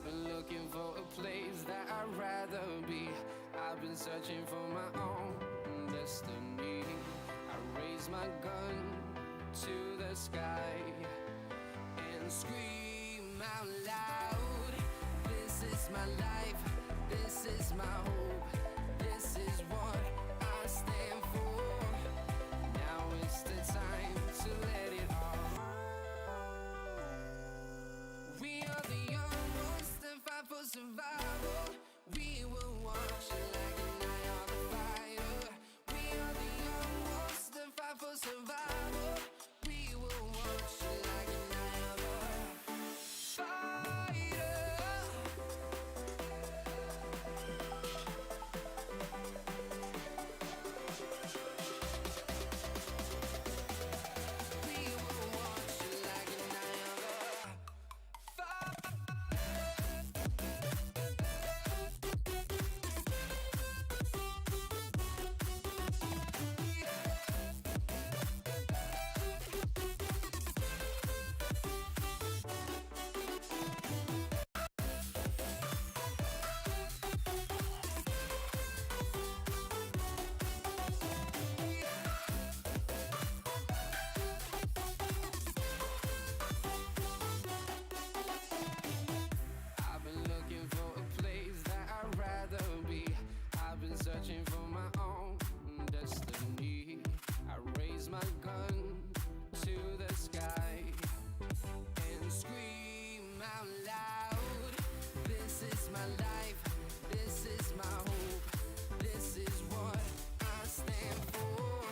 been looking for a place that I'd rather be. I've been searching for my own destiny. I raise my gun to the sky and scream out loud. This is my life, this is my hope, this is what I stand for. Now it's the time to let it all. We are the young ones that fight for survival. We will watch it like an eye on the fire. We are the young ones that fight for survival. We will watch it like an eye on the fire. We will watch it like an eye on the fire. I've been looking for a place that I'd rather be. I've been searching for my own destiny. I raise my gun to the sky and scream out loud. This is my life, this is my hope, this is what I stand for.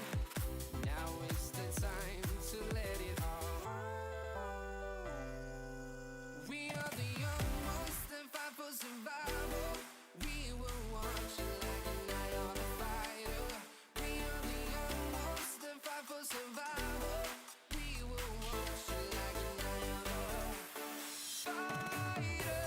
Now it's the time to let it all. We are the young ones that fight for survival. We will watch it like an eye on the fire. We are the young ones that fight for survival. We will watch it like an eye on the fire. We will watch it like an eye on the fire.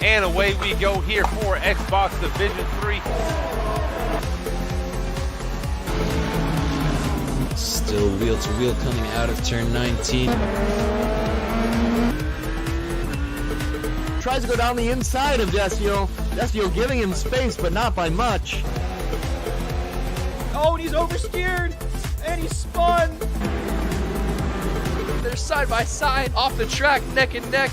And away we go here for Xbox Division 3. Still wheel to wheel coming out of turn 19. Tries to go down the inside of Desio. Desio giving him space, but not by much. Oh, and he's oversteered, and he spun. They're side by side, off the track, neck and neck.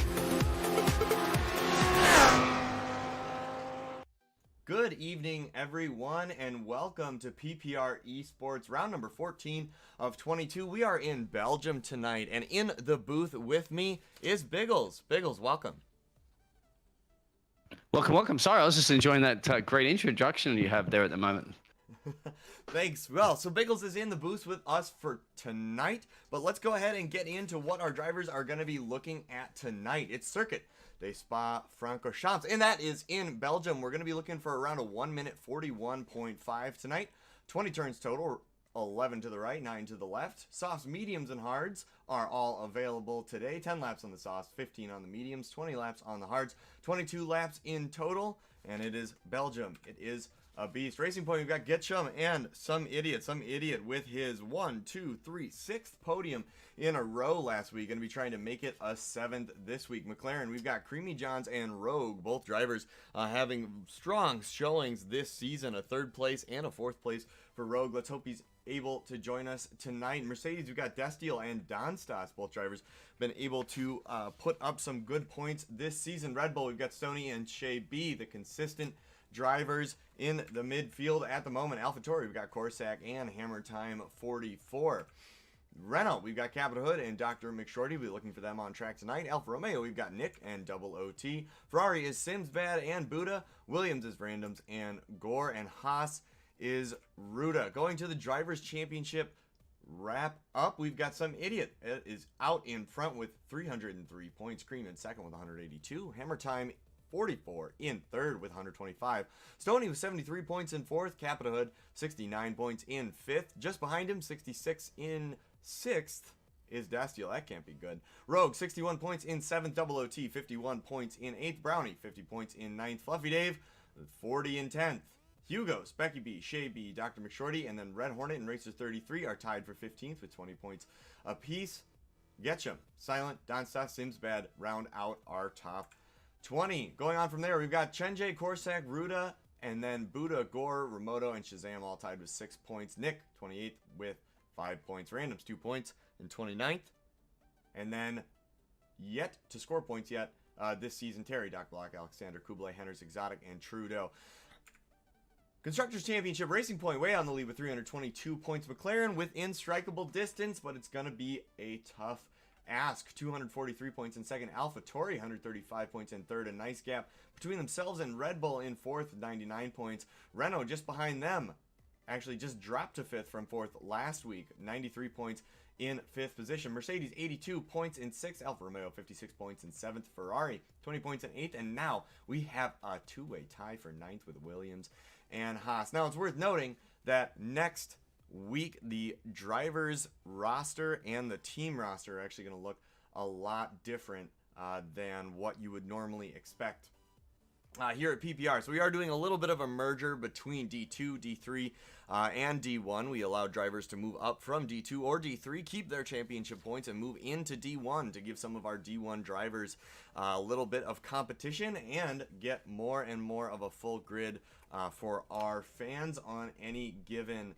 Good evening, everyone, and welcome to PPR Esports, round number 14 of 22. We are in Belgium tonight, and in the booth with me is Biggles. Biggles, welcome. Welcome, welcome. Sorry, I was just enjoying that great introduction you have there at the moment. Thanks. Well, so Biggles is in the booth with us for tonight, but let's go ahead and get into what our drivers are going to be looking at tonight. It's Circuit de Spa-Francorchamps, and that is in Belgium. We're going to be looking for around a 1 minute 41.5 tonight. 20 turns total, 11 to the right, 9 to the left. Softs, mediums, and hards are all available today. 10 laps on the softs, 15 on the mediums, 20 laps on the hards, 22 laps in total, and it is Belgium. It is a beast. Racing Point, we've got Getchum and some idiot with his 6th podium in a row last week. Going to be trying to make it a 7th this week. McLaren, we've got Creamy Johns and Rogue, both drivers having strong showings this season. A 3rd place and a 4th place for Rogue. Let's hope he's able to join us tonight. Mercedes, we've got Destiel and Donstas, both drivers been able to put up some good points this season. Red Bull, we've got Sony and Shea B, the consistent drivers in the midfield at the moment. AlphaTauri, we've got Corsac and Hammer Time 44. Renault, we've got Captain Hood and Dr. McShorty. We'll be looking for them on track tonight. Alfa Romeo, we've got Nick and Double OT. Ferrari is Simsbad and Buddha. Williams is Randoms and Gore. And Haas is Ruda. Going to the Drivers' Championship wrap up, we've got some idiot. It is out in front with 303 points. Cream in second with 182. Hammer Time 44 in third with 125. Stoney with 73 points in fourth. Capita Hood 69 points in fifth. Just behind him, 66 in sixth is Dastiel. That can't be good. Rogue 61 points in seventh. Double OT 51 points in eighth. Brownie 50 points in ninth. Fluffy Dave 40 in 10th. Hugo's, Becky B, Shay B, Dr. McShorty, and then Red Hornet and Racer 33 are tied for 15th with 20 points apiece. Getchum, Silent, Donstas, Simsbad round out our top 20. Going on from there, we've got Chenjay, Corsac, Ruda, and then Buddha, Gore, Remoto, and Shazam all tied with 6 points. Nick, 28th with 5 points. Randoms, 2 points in 29th. And then, yet to score points yet this season, Terry, Doc Block, Alexander, Kublai, Henders, Exotic, and Trudeau. Constructors Championship, Racing Point way on the lead with 322 points. McLaren within strikeable distance, but it's going to be a tough ask. 243 points in second. AlphaTauri 135 points in third. A nice gap between themselves and Red Bull in fourth with 99 points. Renault just behind them. Actually just dropped to fifth from fourth last week. 93 points in fifth position. Mercedes 82 points in sixth. Alfa Romeo 56 points in seventh. Ferrari 20 points in eighth. And now we have a two-way tie for ninth with Williams and Haas. Now it's worth noting that next week the drivers roster and the team roster are actually going to look a lot different than what you would normally expect here at PPR. So we are doing a little bit of a merger between D2, D3, and D1. We allow drivers to move up from D2 or D3, keep their championship points, and move into D1 to give some of our D1 drivers a little bit of competition and get more and more of a full grid for our fans on any given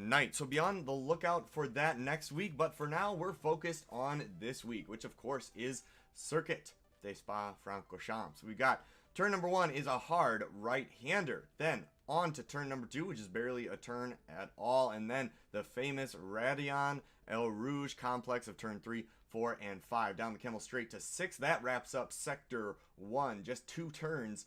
night. So be on the lookout for that next week. But for now, we're focused on this week, which of course is Circuit de Spa-Francorchamps. We got turn number one is a hard right-hander. Then on to turn number two, which is barely a turn at all. And then the famous Radion El Rouge complex of turn 3, 4, and 5. Down the Camel straight to 6. That wraps up sector 1. Just 2 turns,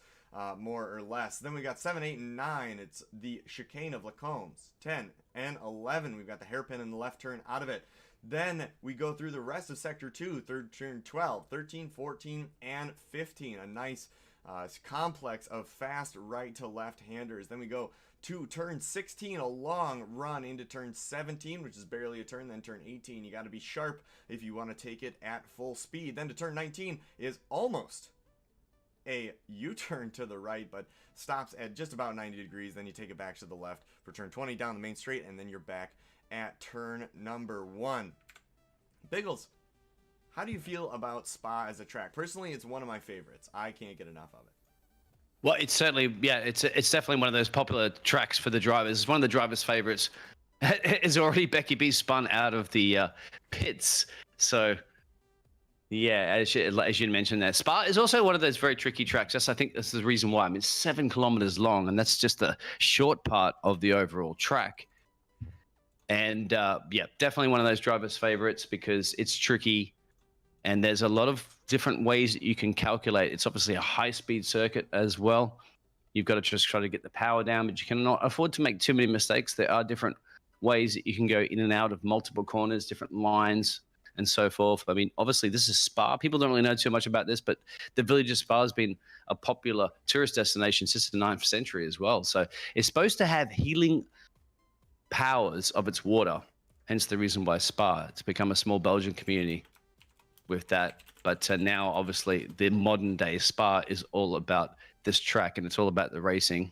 more or less. Then we got 7, 8, and 9. It's the chicane of Lacombs. 10 and 11. We've got the hairpin in the left turn out of it. Then we go through the rest of sector 2. Third turn 12, 13, 14, and 15. A nice complex of fast right to left handers. Then we go to turn 16, a long run into turn 17, which is barely a turn. Then turn 18, you got to be sharp if you want to take it at full speed. Then to turn 19 is almost a U-turn to the right, but stops at just about 90 degrees. Then you take it back to the left for turn 20 down the main straight, and then you're back at turn number 1. Biggles, how do you feel about Spa as a track? Personally, it's one of my favorites. I can't get enough of it. Well, it's certainly, yeah, it's definitely one of those popular tracks for the drivers. It's one of the drivers' favorites. It's already Becky B spun out of the pits. So, yeah, as you mentioned that. Spa is also one of those very tricky tracks. I think that's the reason why. I mean, it's 7 kilometers long, and that's just the short part of the overall track. And, yeah, definitely one of those drivers' favorites because it's tricky. And there's a lot of different ways that you can calculate. It's obviously a high-speed circuit as well. You've got to just try to get the power down, but you cannot afford to make too many mistakes. There are different ways that you can go in and out of multiple corners, different lines, and so forth. I mean, obviously, this is Spa. People don't really know too much about this, but the village of Spa has been a popular tourist destination since the 9th century as well. So it's supposed to have healing powers of its water, hence the reason why Spa. It's become a small Belgian community with that, but now obviously the modern day Spa is all about this track, and it's all about the racing.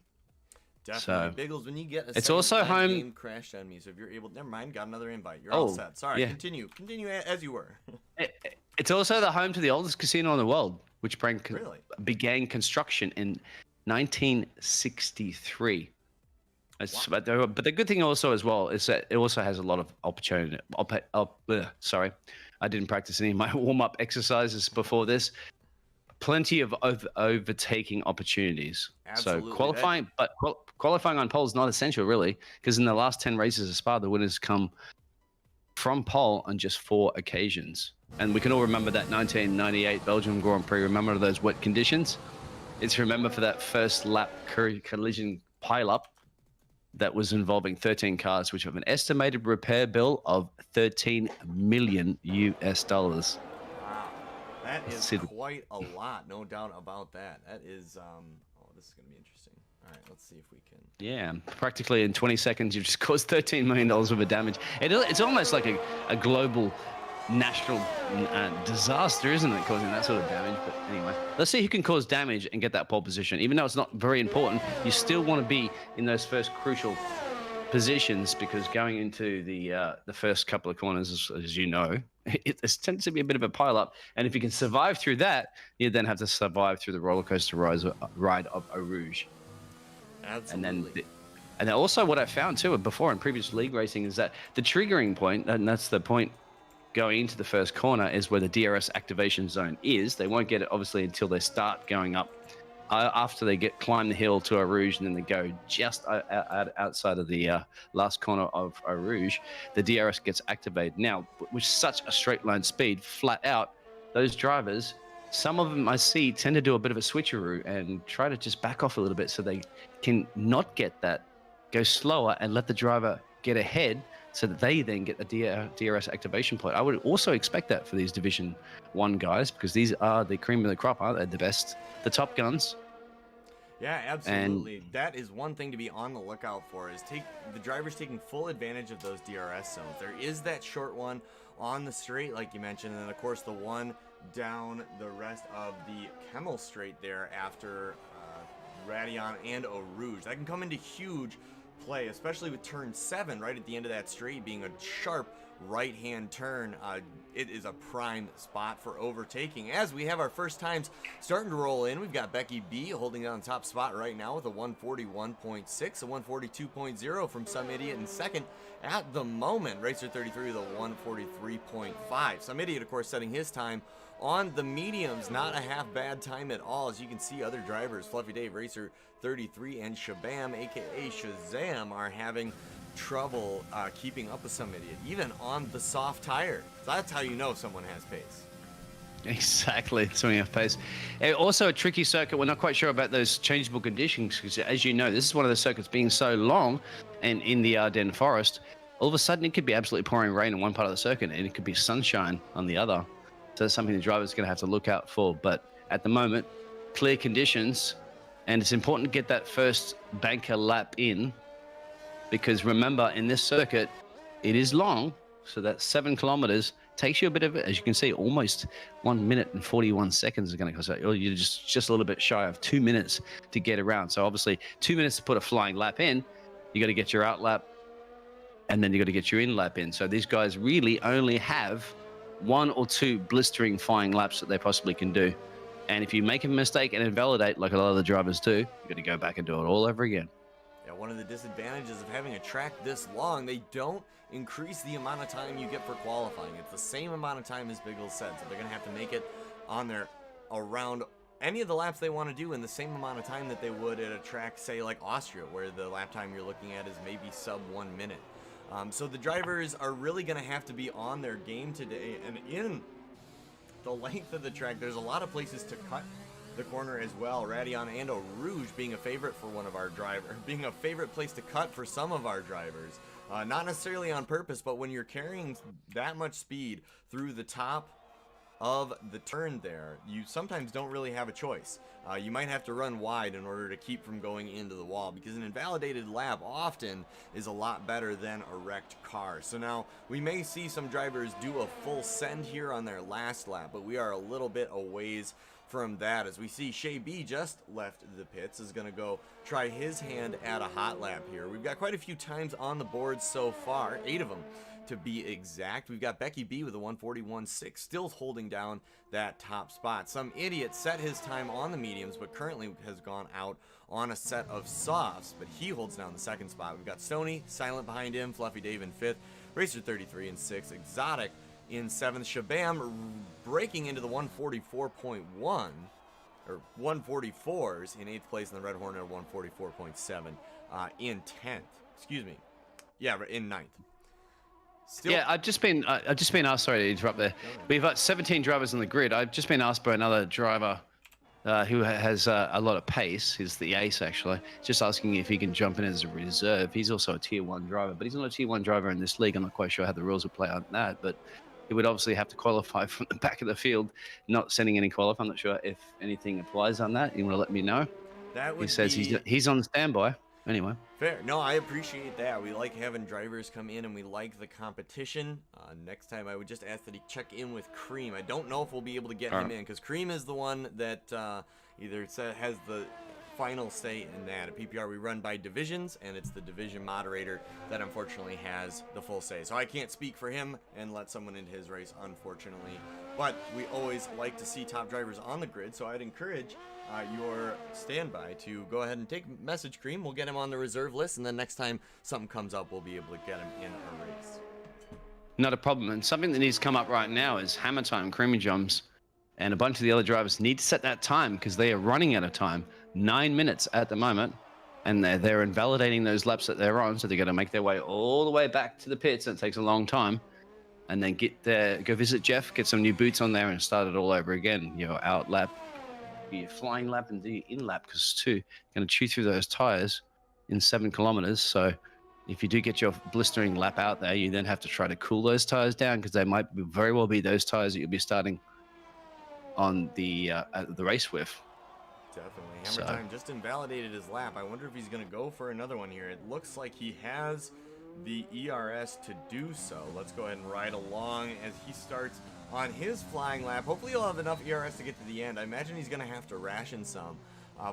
Definitely. Biggles, when you get a it's second also live home. game crashed on me, so if you're able, never mind, got another invite. You're all set. Sorry, yeah. continue as you were. It's also the home to the oldest casino in the world, which Really? began construction in 1963. But the good thing also as well is that it also has a lot of opportunity. Sorry, I didn't practice any of my warm-up exercises before this. Plenty of overtaking opportunities. Absolutely. So qualifying on pole is not essential really, because in the last 10 races of Spa, the winners come from pole on just 4 occasions. And we can all remember that 1998 Belgium Grand Prix. Remember those wet conditions? It's remember for that first lap collision pileup that was involving 13 cars, which have an estimated repair bill of $13 million US. Wow, that is quite a lot, no doubt about that. That is, oh, this is going to be interesting. All right, let's see if we can. Yeah, practically in 20 seconds, you've just caused $13 million worth of damage. It's almost like a global national disaster, isn't it, causing that sort of damage? But anyway, let's see who can cause damage and get that pole position. Even though it's not very important, you still want to be in those first crucial positions, because going into the first couple of corners, as you know, it tends to be a bit of a pile-up. And if you can survive through that, you then have to survive through the roller coaster ride of Eau Rouge. Absolutely. And then also what I found too before in previous league racing is that the triggering point, and that's the point going into the first corner, is where the DRS activation zone is. They won't get it obviously until they start going up after they climb the hill to Eau Rouge, and then they go just outside of the last corner of Eau Rouge. The DRS gets activated. Now, with such a straight line speed, flat out, those drivers, some of them I see tend to do a bit of a switcheroo and try to just back off a little bit so they can not get that, go slower and let the driver get ahead, so that they then get the DRS activation point. I would also expect that for these Division 1 guys, because these are the cream of the crop, aren't they? The best, the top guns. Yeah, absolutely. That is one thing to be on the lookout for, is the drivers taking full advantage of those DRS zones. There is that short one on the straight, like you mentioned, and then of course the one down the rest of the Kemmel straight there after Radion and Eau Rouge. That can come into huge play, especially with turn 7 right at the end of that straight being a sharp right-hand turn. It is a prime spot for overtaking, as we have our first times starting to roll in. We've got Becky B holding it on top spot right now with a 141.6, a 142.0 from Some Idiot in second at the moment. Racer 33 with a 143.5. Some Idiot, of course, setting his time on the mediums. Not a half bad time at all. As you can see, other drivers, Fluffy Dave, Racer 33, and Shabam, aka Shazam, are having trouble keeping up with Some Idiot, even on the soft tire. So that's how you know someone has pace. Exactly, someone has pace. Also a tricky circuit. We're not quite sure about those changeable conditions, because as you know, this is one of the circuits being so long and in the Ardennes forest, all of a sudden it could be absolutely pouring rain in one part of the circuit and it could be sunshine on the other. So that's something the driver's going to have to look out for. But at the moment, clear conditions, and it's important to get that first banker lap in, because remember, in this circuit, it is long, so that 7 kilometers takes you a bit of it. As you can see, almost 1 minute and 41 seconds is going to cost you. You're just a little bit shy of 2 minutes to get around. So obviously, 2 minutes to put a flying lap in. You got to get your out lap, and then you got to get your in lap in. So these guys really only have 1 or 2 blistering flying laps that they possibly can do. And if you make a mistake and invalidate, like a lot of the drivers do, you got to go back and do it all over again. Yeah, one of the disadvantages of having a track this long, they don't increase the amount of time you get for qualifying. It's the same amount of time as Biggles said, so they're going to have to make it on their around any of the laps they want to do in the same amount of time that they would at a track, say, like Austria, where the lap time you're looking at is maybe sub 1 minute. So the drivers are really going to have to be on their game today, and in the length of the track, there's a lot of places to cut the corner as well. Radion and Eau Rouge being a favorite for one of our drivers, being a favorite place to cut for some of our drivers. Not necessarily on purpose, but when you're carrying that much speed through the top of the turn there, you sometimes don't really have a choice. You might have to run wide in order to keep from going into the wall, because an invalidated lap often is a lot better than a wrecked car. So now we may see some drivers do a full send here on their last lap, but we are a little bit a ways from that, as we see Shay B just left the pits, is going to go try his hand at a hot lap here. We've got quite a few times on the board so far, 8 of them to be exact. We've got Becky B with a 141.6, still holding down that top spot. Some idiot set his time on the mediums, but currently has gone out on a set of softs, but he holds down the second spot. We've got Stony, Silent behind him, Fluffy Dave in 5th, Racer 33 in 6th, Exotic in 7th, Shabam breaking into the 144.1, or 144s in 8th place, and the Red Hornet 144.7 in 10th. Excuse me. Yeah, in 9th. Still, yeah, I've just been asked. Sorry to interrupt there. We've got 17 drivers on the grid. I've just been asked by another driver who has a lot of pace. He's the ace, actually. Just asking if he can jump in as a reserve. He's also a tier 1 driver, but he's not a tier 1 driver in this league. I'm not quite sure how the rules will play on that, but he would obviously have to qualify from the back of the field, not sending any qualify. I'm not sure if anything applies on that. You want to let me know? That would he says he's on standby. Anyway. Fair. No, I appreciate that. We like having drivers come in, and we like the competition. Next time, I would just ask that he check in with Cream. I don't know if we'll be able to get him in, because Cream is the one that either has the final say in that. At PPR, we run by divisions, and it's the division moderator that unfortunately has the full say. So I can't speak for him and let someone into his race, unfortunately. But we always like to see top drivers on the grid, so I'd encourage your standby to go ahead and take message Cream. We'll get him on the reserve list, and then next time something comes up, we'll be able to get him in a race. Not a problem. And something that needs to come up right now is hammer time, creamy jumps, and a bunch of the other drivers need to set that time because they are running out of time. 9 minutes at the moment, and they're invalidating those laps that they're on, so they're going to make their way all the way back to the pits, and it takes a long time, and then go visit Jeff, get some new boots on there, and start it all over again. Your out lap, your flying lap, and the in lap, because too going to chew through those tires in 7 kilometers. So if you do get your blistering lap out there, you then have to try to cool those tires down, because they might very well be those tires that you'll be starting on the race with. Definitely. Hammer Time just invalidated his lap. I wonder if he's going to go for another one here. It looks like he has the ERS to do so. Let's go ahead and ride along as he starts on his flying lap. Hopefully he'll have enough ERS to get to the end. I imagine he's going to have to ration some.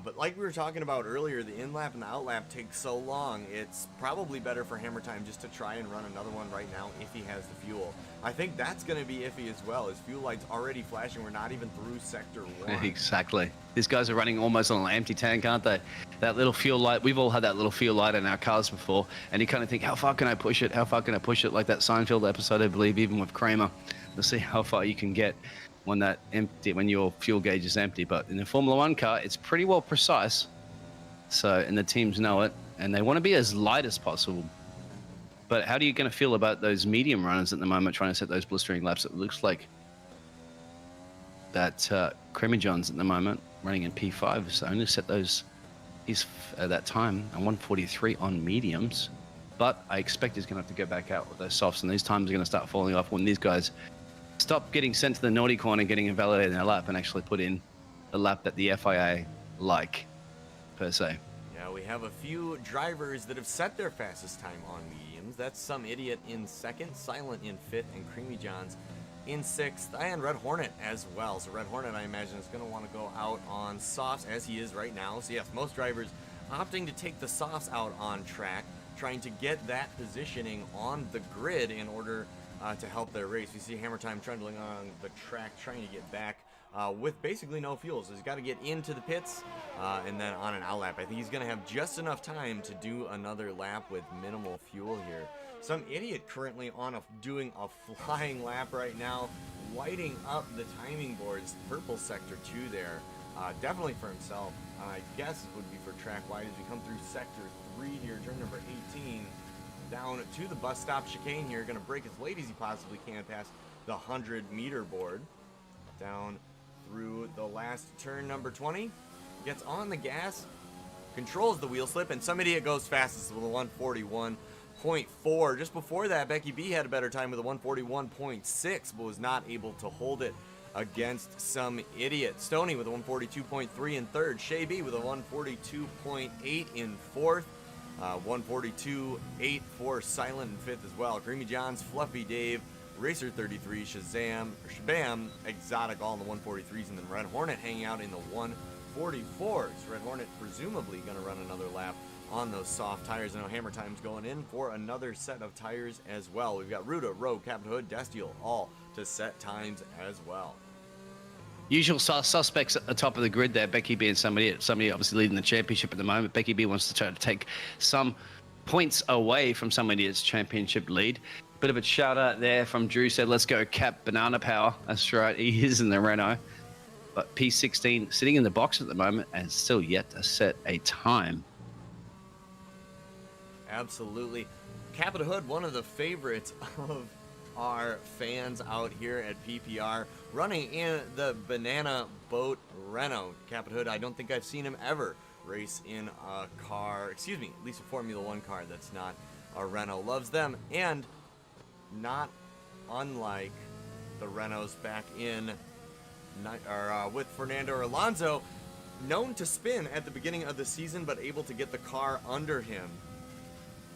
But like we were talking about earlier, the in-lap and the out-lap take so long, it's probably better for Hammer Time just to try and run another one right now if he has the fuel. I think that's going to be iffy as well. His fuel light's already flashing. We're not even through Sector 1. Exactly. These guys are running almost on an empty tank, aren't they? That little fuel light, we've all had that little fuel light in our cars before, and you kind of think, how far can I push it? How far can I push it? Like that Seinfeld episode, I believe, even with Kramer, to see how far you can get when your fuel gauge is empty. But in the Formula 1 car, it's pretty well precise. So, and the teams know it, and they want to be as light as possible. But how are you going to feel about those medium runners at the moment trying to set those blistering laps? It looks like that Creamy John's at the moment running in P5, so only set those at that time on 143 on mediums. But I expect he's going to have to go back out with those softs, and these times are going to start falling off when these guys stop getting sent to the naughty corner, getting invalidated in their lap, and actually put in a lap that the FIA like, per se. Yeah, we have a few drivers that have set their fastest time on mediums. That's Some Idiot in 2nd, Silent in 5th, and Creamy John's in 6th, and Red Hornet as well. So Red Hornet, I imagine, is going to want to go out on softs, as he is right now. So yes, most drivers opting to take the softs out on track, trying to get that positioning on the grid in order to help their race. We see Hammer Time trundling on the track, trying to get back with basically no fuel. So he's got to get into the pits and then on an out lap. I think he's going to have just enough time to do another lap with minimal fuel here. Some Idiot currently doing a flying lap right now, lighting up the timing boards, purple sector 2 there. Definitely for himself. I guess it would be for track wide as we come through sector 3 here, turn number 18. Down to the bus stop chicane here, going to break as late as he possibly can past the 100-meter board. Down through the last turn, number 20. Gets on the gas, controls the wheel slip, and Some Idiot goes fastest with a 141.4. Just before that, Becky B had a better time with a 141.6, but was not able to hold it against Some Idiot. Stoney with a 142.3 in 3rd. Shay B with a 142.8 in 4th. 142.8 for Silent in 5th as well. Creamy John's, Fluffy Dave, Racer 33, Shabam, Exotic all in the 143s, and then Red Hornet hanging out in the 144s. Red Hornet presumably going to run another lap on those soft tires. I know Hammer Time's going in for another set of tires as well. We've got Ruda, Rogue, Captain Hood, Destiel all to set times as well. Usual suspects at the top of the grid there, Becky B and somebody obviously leading the championship at the moment. Becky B wants to try to take some points away from somebody that's championship lead. Bit of a shout out there from Drew, said, let's go Cap Banana Power. That's right, he is in the Renault. But P16 sitting in the box at the moment and still yet to set a time. Absolutely. Captain Hood, one of the favorites of our fans out here at PPR, running in the Banana Boat Renault. Captain Hood, I don't think I've seen him ever race in a car, excuse me, at least a Formula One car that's not a Renault. Loves them, and not unlike the Renaults back in with Fernando Alonso, known to spin at the beginning of the season, but able to get the car under him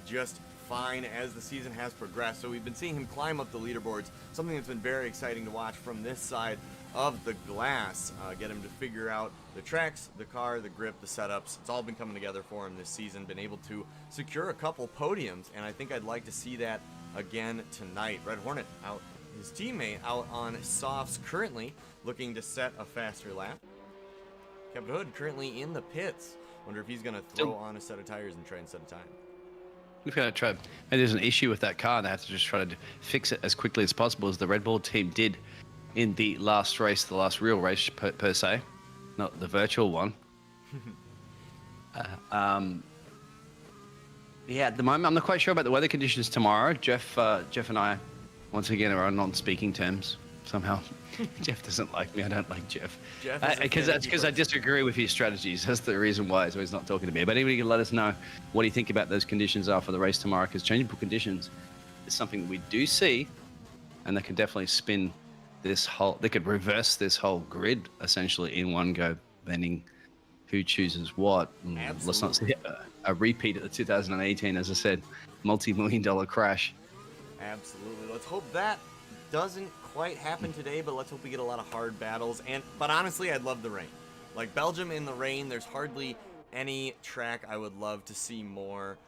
just fine as the season has progressed. So we've been seeing him climb up the leaderboards, something that's been very exciting to watch from this side of the glass. Get him to figure out the tracks, the car, the grip, the setups. It's all been coming together for him this season. Been able to secure a couple podiums, and I think I'd like to see that again tonight. Red Hornet out, his teammate out on softs, currently looking to set a faster lap. Captain Hood currently in the pits. Wonder if he's going to throw on a set of tires and try and set a time. We've got to try. And there's an issue with that car. They have to just try to fix it as quickly as possible, as the Red Bull team did in the last race, the last real race per se, not the virtual one. Yeah, at the moment, I'm not quite sure about the weather conditions tomorrow. Jeff and I, once again, are on non-speaking terms somehow. Jeff doesn't like me. I don't like Jeff. Because I disagree with his strategies. That's the reason why. So he's not talking to me. But anybody can let us know what do you think about those conditions are for the race tomorrow, because changeable conditions is something that we do see, and they can definitely spin this whole, they could reverse this whole grid essentially in one go, bending who chooses what. Let's not see a repeat of the 2018, as I said, multi-million-dollar crash. Absolutely. Let's hope that doesn't quite happen today, but let's hope we get a lot of hard battles. But honestly, I'd love the rain. Like Belgium in the rain, there's hardly any track I would love to see more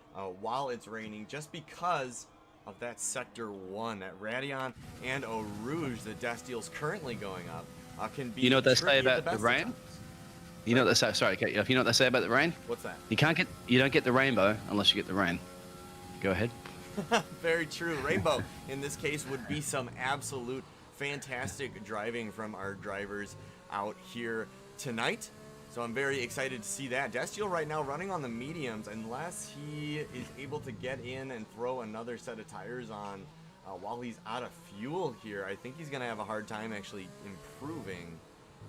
while it's raining, just because of that Sector 1 at Radion and Eau Rouge that Destiel's currently going up. Can be, you know what they say about the rain? Times. You know what they say, sorry, you know what they say about the rain? What's that? You don't get the rainbow unless you get the rain. Go ahead. Very true. Rainbow in this case would be some absolute fantastic driving from our drivers out here tonight. So I'm very excited to see that. Destiel right now running on the mediums, unless he is able to get in and throw another set of tires on while he's out of fuel here. I think he's going to have a hard time actually improving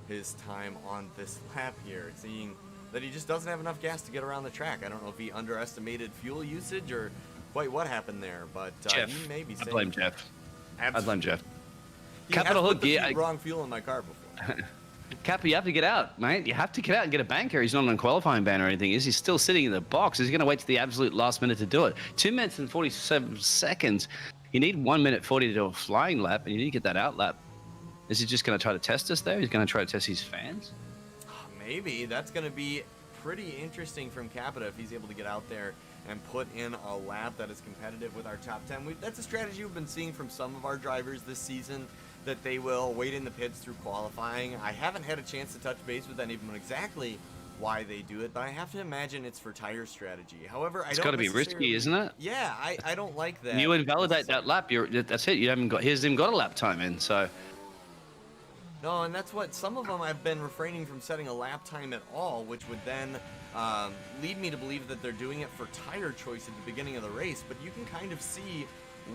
his time on this lap here, seeing that he just doesn't have enough gas to get around the track. I don't know if he underestimated fuel usage or quite what happened there, but he may be safe. I blame Jeff. Absolutely. I blame Jeff. He Capital has Hood, put the wrong fuel in my car before. Cap, you have to get out, mate. You have to get out and get a banker. He's not on a qualifying ban or anything. He's still sitting in the box. He's going to wait to the absolute last minute to do it. 2 minutes and 47 seconds. You need 1 minute 40 to do a flying lap, and you need to get that out lap. Is he just going to try to test us there? He's going to try to test his fans? Maybe. That's going to be pretty interesting from Capita if he's able to get out there and put in a lap that is competitive with our top 10. That's a strategy we've been seeing from some of our drivers this season, that they will wait in the pits through qualifying. I haven't had a chance to touch base with anyone exactly why they do it, but I have to imagine it's for tire strategy. However, it's got to be risky, isn't it? Yeah, I don't like that. You invalidate that lap, that's it. He hasn't got a lap time in, so. No, and that's what some of them I've been refraining from setting a lap time at all, which would then lead me to believe that they're doing it for tire choice at the beginning of the race. But you can kind of see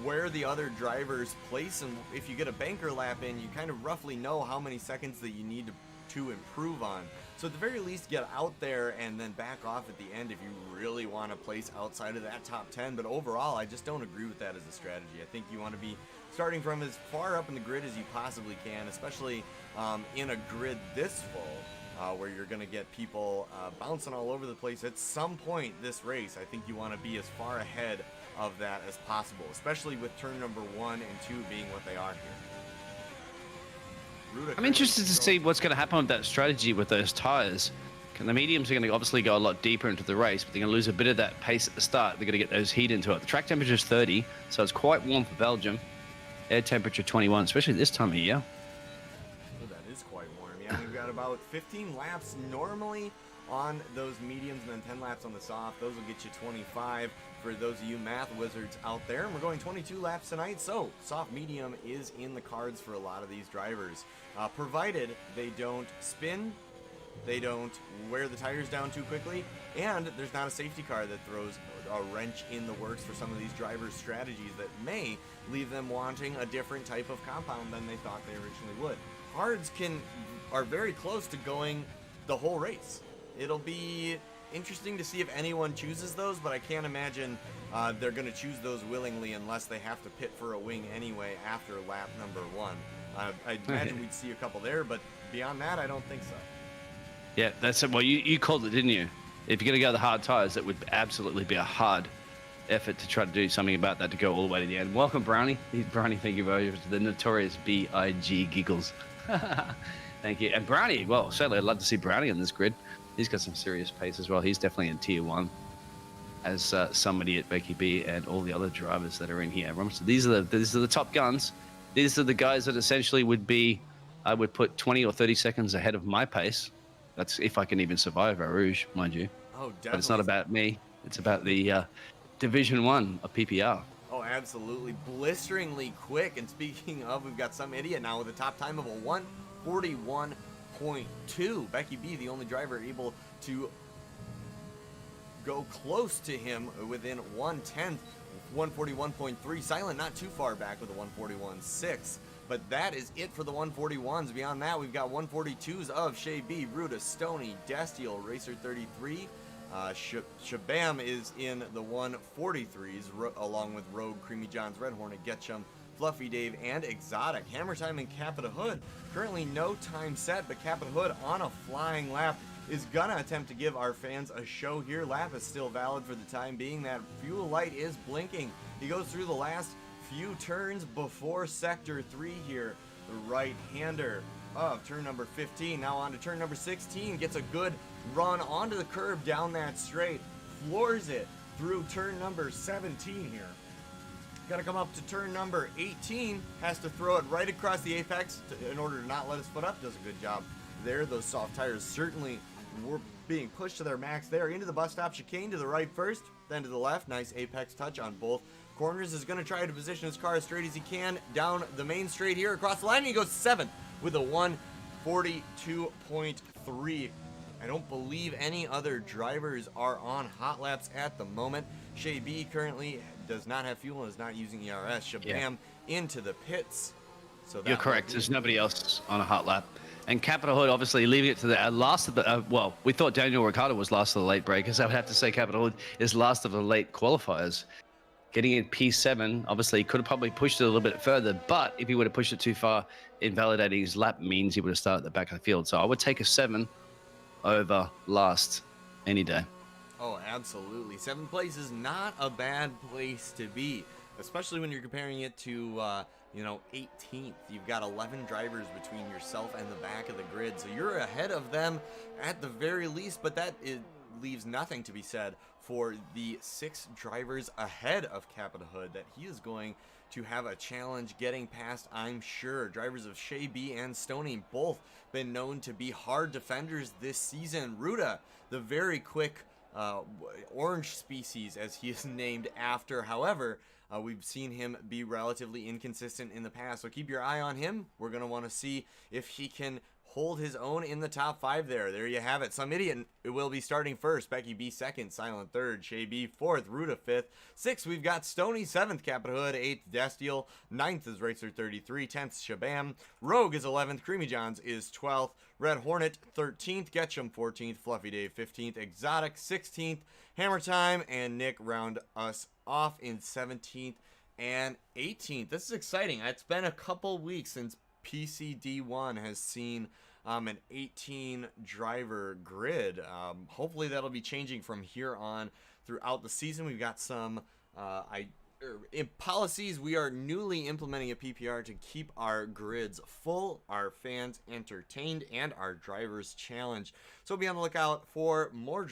where the other drivers place, and if you get a banker lap in, you kind of roughly know how many seconds that you need to improve on. So at the very least, get out there and then back off at the end if you really want to place outside of that top 10. But overall, I just don't agree with that as a strategy. I think you want to be starting from as far up in the grid as you possibly can, especially in a grid this full, where you're going to get people bouncing all over the place. At some point this race, I think you want to be as far ahead of that as possible, especially with turn number 1 and 2 being what they are here. Ruda I'm interested to see what's going to happen with that strategy with those tires. The mediums are going to obviously go a lot deeper into the race, but they're going to lose a bit of that pace at the start. They're going to get those heat into it. The track temperature is 30, so it's quite warm for Belgium. Air temperature 21, especially this time of year. Oh, that is quite warm. Yeah, we've got about 15 laps normally on those mediums and then 10 laps on the soft. Those will get you 25 for those of you math wizards out there. And we're going 22 laps tonight, so soft medium is in the cards for a lot of these drivers. Provided they don't spin, they don't wear the tires down too quickly, and there's not a safety car that throws a wrench in the works for some of these drivers' strategies that may leave them wanting a different type of compound than they thought they originally would. Hards are very close to going the whole race. It'll be interesting to see if anyone chooses those, but I can't imagine they're going to choose those willingly unless they have to pit for a wing anyway after lap number 1. I imagine we'd see a couple there, but beyond that, I don't think so. Yeah, that's it. Well, you called it, didn't you? If you're going to go the hard tires, that would absolutely be a hard effort to try to do something about that to go all the way to the end. Welcome, Brownie. Brownie, thank you very much. The notorious B-I-G giggles. Thank you. And Brownie, well, certainly I'd love to see Brownie on this grid. He's got some serious pace as well. He's definitely in tier 1, as somebody at Becky B and all the other drivers that are in here. So these are the top guns. These are the guys that essentially would be, I would put 20 or 30 seconds ahead of my pace. That's if I can even survive Eau Rouge, mind you. Oh, definitely. But it's not about me. It's about the Division 1 of PPR. Oh, absolutely. Blisteringly quick. And speaking of, we've got some idiot now with a top time of a 141.2. Becky B, the only driver able to go close to him within 1/10. 141.3. Silent not too far back with a 141.6. But that is it for the 141s. Beyond that, we've got 142s of Shea B, Ruda, Stoney, Destiel, Racer 33. Shabam is in the 143s, along with Rogue, Creamy John's, Red Hornet, Getchum, Fluffy Dave, and Exotic. Hammer Time and Capita Hood. Currently no time set, but Capita Hood on a flying lap is gonna attempt to give our fans a show here. Lap is still valid for the time being. That fuel light is blinking. He goes through the last few turns before sector 3 here. The right-hander of turn number 15. Now on to turn number 16. Gets a good run onto the curb down that straight. Floors it through turn number 17 here. Got to come up to turn number 18. Has to throw it right across the apex in order to not let his foot up. Does a good job there. Those soft tires certainly were being pushed to their max there. Into the bus stop chicane to the right first, then to the left. Nice apex touch on both corners. Is going to try to position his car as straight as he can down the main straight here across the line. He goes 7th with a 142.3. I don't believe any other drivers are on hot laps at the moment. Shea B currently does not have fuel and is not using ERS. Shabam into the pits. So you're correct. There's nobody else on a hot lap. And Capita Hood obviously leaving it to the last of the, well, we thought Daniel Ricciardo was last of the late breakers. I would have to say Capita Hood is last of the late qualifiers. Getting in P7, obviously, he could have probably pushed it a little bit further, but if he would have pushed it too far, invalidating his lap means he would have started at the back of the field. So I would take a 7 over last any day. Oh, absolutely. 7th place is not a bad place to be, especially when you're comparing it to, 18th. You've got 11 drivers between yourself and the back of the grid, so you're ahead of them at the very least, but leaves nothing to be said for the 6 drivers ahead of Capita Hood that he is going to have a challenge getting past, I'm sure. Drivers of Shea B and Stoney both been known to be hard defenders this season. Ruda, the very quick orange species, as he is named after. However, we've seen him be relatively inconsistent in the past, so keep your eye on him. We're going to want to see if he can hold his own in the top 5 there. There you have it. Some idiot will be starting first. Becky B 2nd, Silent 3rd, Shea B 4th, Ruda 5th. 6th, we've got Stoney 7th, Capita Hood 8th, Destiel 9th is Racer 33, 10th, Shabam. Rogue is 11th, Creamy Johns is 12th, Red Hornet 13th, Getchum 14th, Fluffy Dave 15th, Exotic 16th, Hammer Time and Nick round us off in 17th and 18th. This is exciting. It's been a couple weeks since PCD1 has seen an 18 driver grid. Hopefully that'll be changing from here on throughout the season. We've got some in policies, we are newly implementing a PPR to keep our grids full, our fans entertained, and our drivers challenged. So be on the lookout for more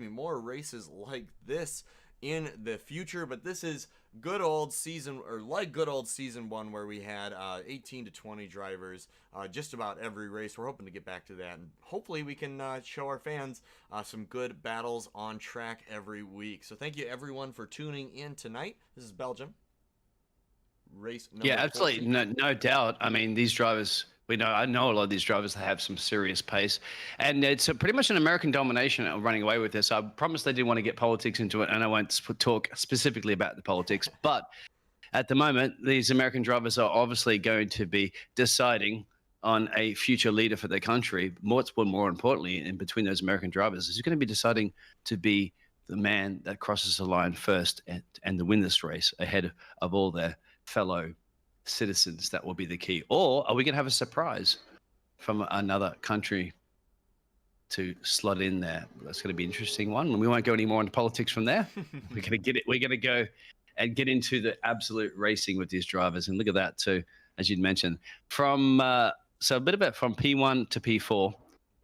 more races like this in the future. But this is good old season 1, where we had 18 to 20 drivers just about every race. We're hoping to get back to that, and hopefully we can show our fans some good battles on track every week. So thank you everyone for tuning in tonight. This is Belgium race number 14. Absolutely, no doubt. I mean, these drivers, I know a lot of these drivers that have some serious pace, and it's pretty much an American domination running away with this. I promised I didn't want to get politics into it, and I won't talk specifically about the politics, but at the moment, these American drivers are obviously going to be deciding on a future leader for their country. More importantly, in between those American drivers, is going to be deciding to be the man that crosses the line first and to win this race ahead of all their fellow citizens. That will be the key. Or are we going to have a surprise from another country to slot in there? That's going to be an interesting one. And we won't go any more into politics from there. We're going to get it. We're going to go and get into the absolute racing with these drivers. And look at that too, as you'd mentioned. So a bit of it from P1 to P4.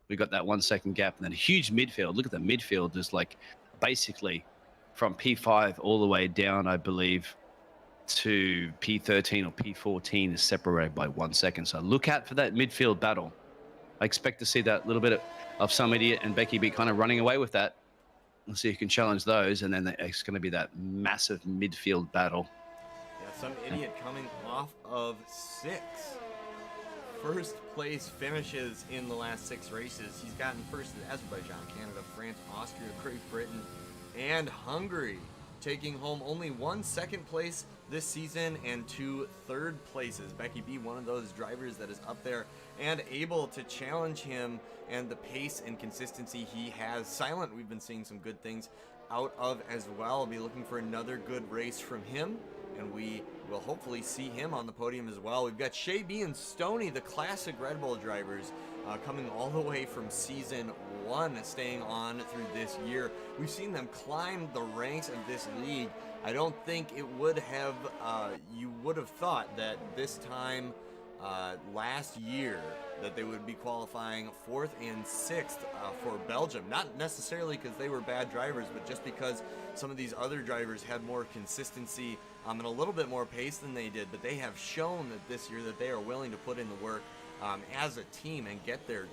We got that 1 second gap, and then a huge midfield. Look at the midfield, just like basically from P5 all the way down, I believe, to P13 or P14 is separated by 1 second. So look out for that midfield battle. I expect to see that little bit of Some Idiot and Becky B kind of running away with that. Let's see who can challenge those, and then it's going to be that massive midfield battle. Yeah, Some Idiot coming off of 6 first place finishes in the last 6 races. He's gotten first in Azerbaijan, Canada, France, Austria, Great Britain, and Hungary, taking home only 1 second place this season and 2 third places. Becky B, one of those drivers that is up there and able to challenge him, and the pace and consistency he has. Silent, we've been seeing some good things out of as well. I'll be looking for another good race from him, and we will hopefully see him on the podium as well. We've got Shay B and Stoney, the classic Red Bull drivers, coming all the way from season 1, staying on through this year. We've seen them climb the ranks of this league. I don't think it would have, you would have thought that this time last year that they would be qualifying 4th and 6th for Belgium. Not necessarily because they were bad drivers, but just because some of these other drivers had more consistency and a little bit more pace than they did. But they have shown that this year that they are willing to put in the work as a team and get their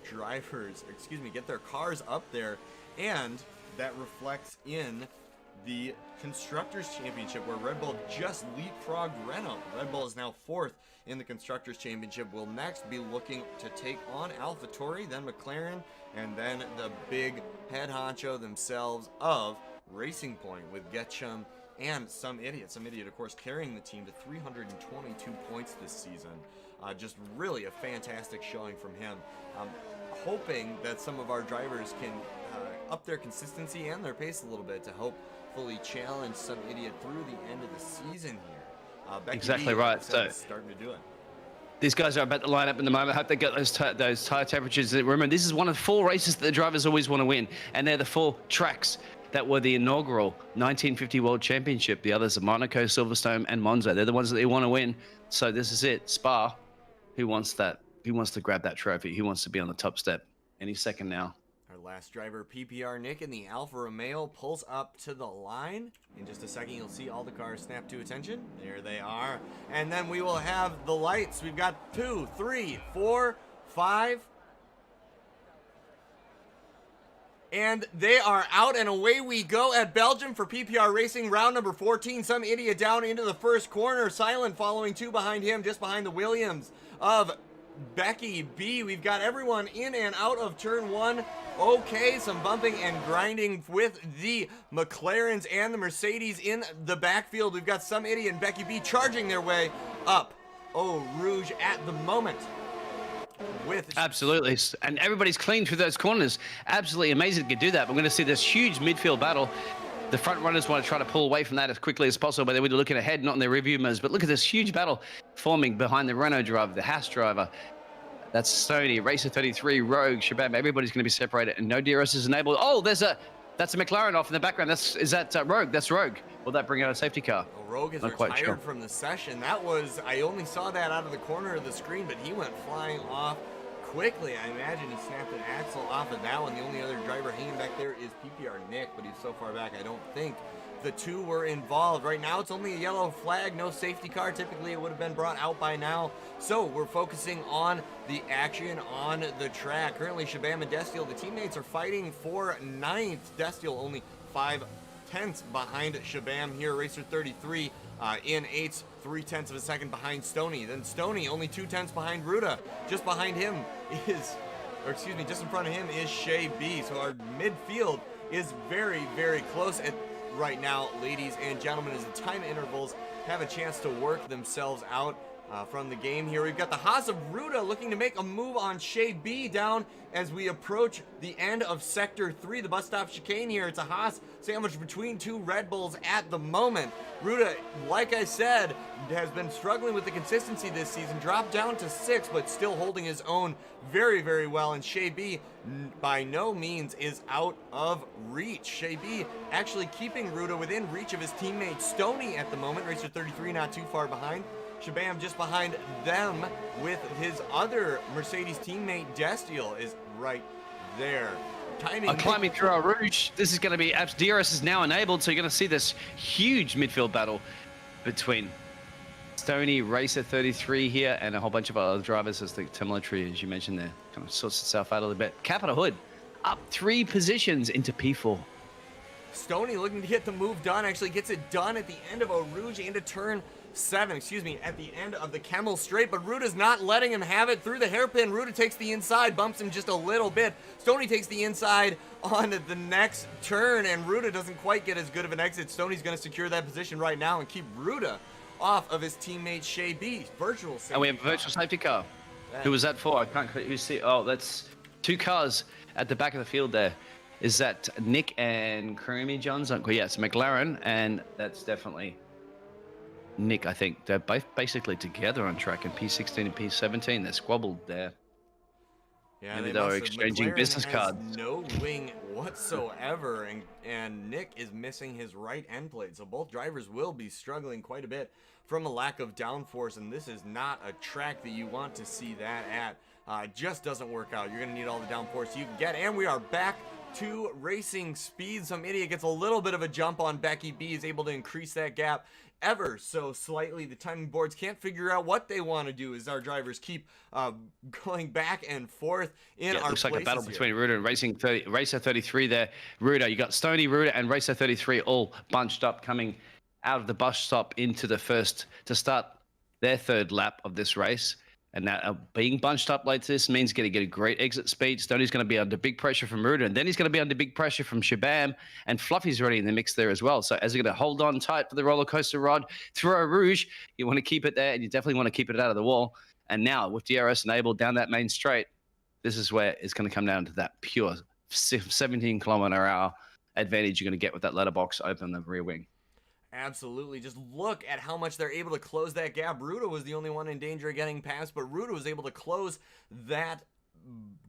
get their cars up there, and that reflects in the Constructors Championship, where Red Bull just leapfrogged Renault. Red Bull is now 4th in the Constructors Championship. Will next be looking to take on AlphaTauri, then McLaren, and then the big head honcho themselves of Racing Point with Getchum and Some Idiot. Some Idiot, of course, carrying the team to 322 points this season. Just really a fantastic showing from him. Hoping that some of our drivers can up their consistency and their pace a little bit to hopefully challenge Some Idiot through the end of the season here. Exactly right. So starting to do it. These guys are about to line up in the moment. I hope they get those tire temperatures. Remember, this is one of 4 races that the drivers always want to win, and they're the 4 tracks that were the inaugural 1950 World Championship. The others are Monaco, Silverstone, and Monza. They're the ones that they want to win. So this is it. Spa, who wants that? Who wants to grab that trophy? Who wants to be on the top step any second now? Our last driver, PPR Nick in the Alfa Romeo, pulls up to the line. In just a second, you'll see all the cars snap to attention. There they are. And then we will have the lights. We've got 2, 3, 4, 5. And they are out, and away we go at Belgium for PPR Racing, round number 14. Some Idiot down into the first corner. Silent following 2 behind him, just behind the Williams of Becky B. We've got everyone in and out of turn 1. Okay, some bumping and grinding with the McLarens and the Mercedes in the backfield. We've got Some Idiot and Becky B charging their way up Eau Rouge at the moment. Absolutely, and everybody's clean through those corners. Absolutely amazing to do that. We're going to see this huge midfield battle. The front runners want to try to pull away from that as quickly as possible, but they were looking ahead, not in their rearview mirrors. But look at this huge battle forming behind the Renault driver, the Haas driver. That's Sony, Racer 33, Rogue, Shabab. Everybody's going to be separated, and no DRS is enabled. Oh, there's a That's a McLaren off in the background. Is that Rogue? That's Rogue. Will that bring out a safety car? Well, Rogue is Not quite retired sure. from the session. That was, I only saw that out of the corner of the screen, but he went flying off quickly. I imagine he snapped an axle off of that one. The only other driver hanging back there is PPR Nick, but he's so far back, I don't think the two were involved. Right now, it's only a yellow flag, no safety car. Typically, it would have been brought out by now. So we're focusing on the action on the track. Currently, Shabam and Destiel, the teammates, are fighting for 9th. Destiel only 5/10 behind Shabam here. Racer 33 in 8th, 3/10 of a second behind Stoney. Then Stoney only 2/10 behind Ruda. Just behind him is, or excuse me, just in front of him is Shay B. So our midfield is very, very close at right now, ladies and gentlemen, as the time intervals have a chance to work themselves out from the game here. We've got the Haas of Ruda looking to make a move on Shay B down as we approach the end of Sector 3, the bus stop chicane here. It's a Haas sandwiched between two Red Bulls at the moment. Ruda, like I said, has been struggling with the consistency this season, dropped down to 6th, but still holding his own very, very well. And Shay B, by no means, is out of reach. Shay B actually keeping Ruda within reach of his teammate Stoney at the moment. Racer 33 not too far behind. Shabam just behind them with his other Mercedes teammate Destiel is right there. Timing. Climbing through our Rouge. This is going to be, DRS is now enabled, so you're going to see this huge midfield battle between Stoney, Racer 33 here, and a whole bunch of other drivers as the telemetry, as you mentioned there, kind of sorts itself out a little bit. Capital Hood up 3 positions into P4. Stoney looking to get the move done, actually gets it done at the end of a Rouge into turn 7, at the end of the Camel Straight, but Ruda's not letting him have it through the hairpin. Ruda takes the inside, bumps him just a little bit. Stoney takes the inside on the next turn, and Ruda doesn't quite get as good of an exit. Stoney's going to secure that position right now and keep Ruda off of his teammate Shay B. Virtual safety. And we have a virtual safety car. Who was that for? I can't you see. Oh, that's 2 cars at the back of the field there. Is that Nick and Creamy John's uncle? Yeah, it's McLaren, and that's definitely Nick. I think they're both basically together on track in P16 and P17. They're squabbled there. Yeah, maybe they were exchanging McLaren business has cards. no wing whatsoever, and Nick is missing his right end plate. So both drivers will be struggling quite a bit from a lack of downforce, and this is not a track that you want to see that at. It just doesn't work out. You're going to need all the downforce you can get, and we are back to racing speed. Some idiot gets a little bit of a jump on Becky B, is able to increase that gap ever so slightly. The timing boards can't figure out what they want to do as our drivers keep going back and forth in our looks like a battle here. between Ruda and Racer 33 there. Ruda, you got Stoney, Ruda, and Racer 33 all bunched up, coming out of the bus stop into the first to start their 3rd lap of this race. And now being bunched up like this means going to get a great exit speed. Stoney's going to be under big pressure from Ruda, and then he's going to be under big pressure from Shabam, and Fluffy's already in the mix there as well. So as you're going to hold on tight for the roller coaster rod through a Rouge, you want to keep it there, and you definitely want to keep it out of the wall. And now with DRS enabled down that main straight, this is where it's going to come down to that pure 17-kilometer-hour advantage you're going to get with that letterbox open the rear wing. Absolutely. Just look at how much they're able to close that gap. Ruda was the only one in danger of getting past, but Ruda was able to close that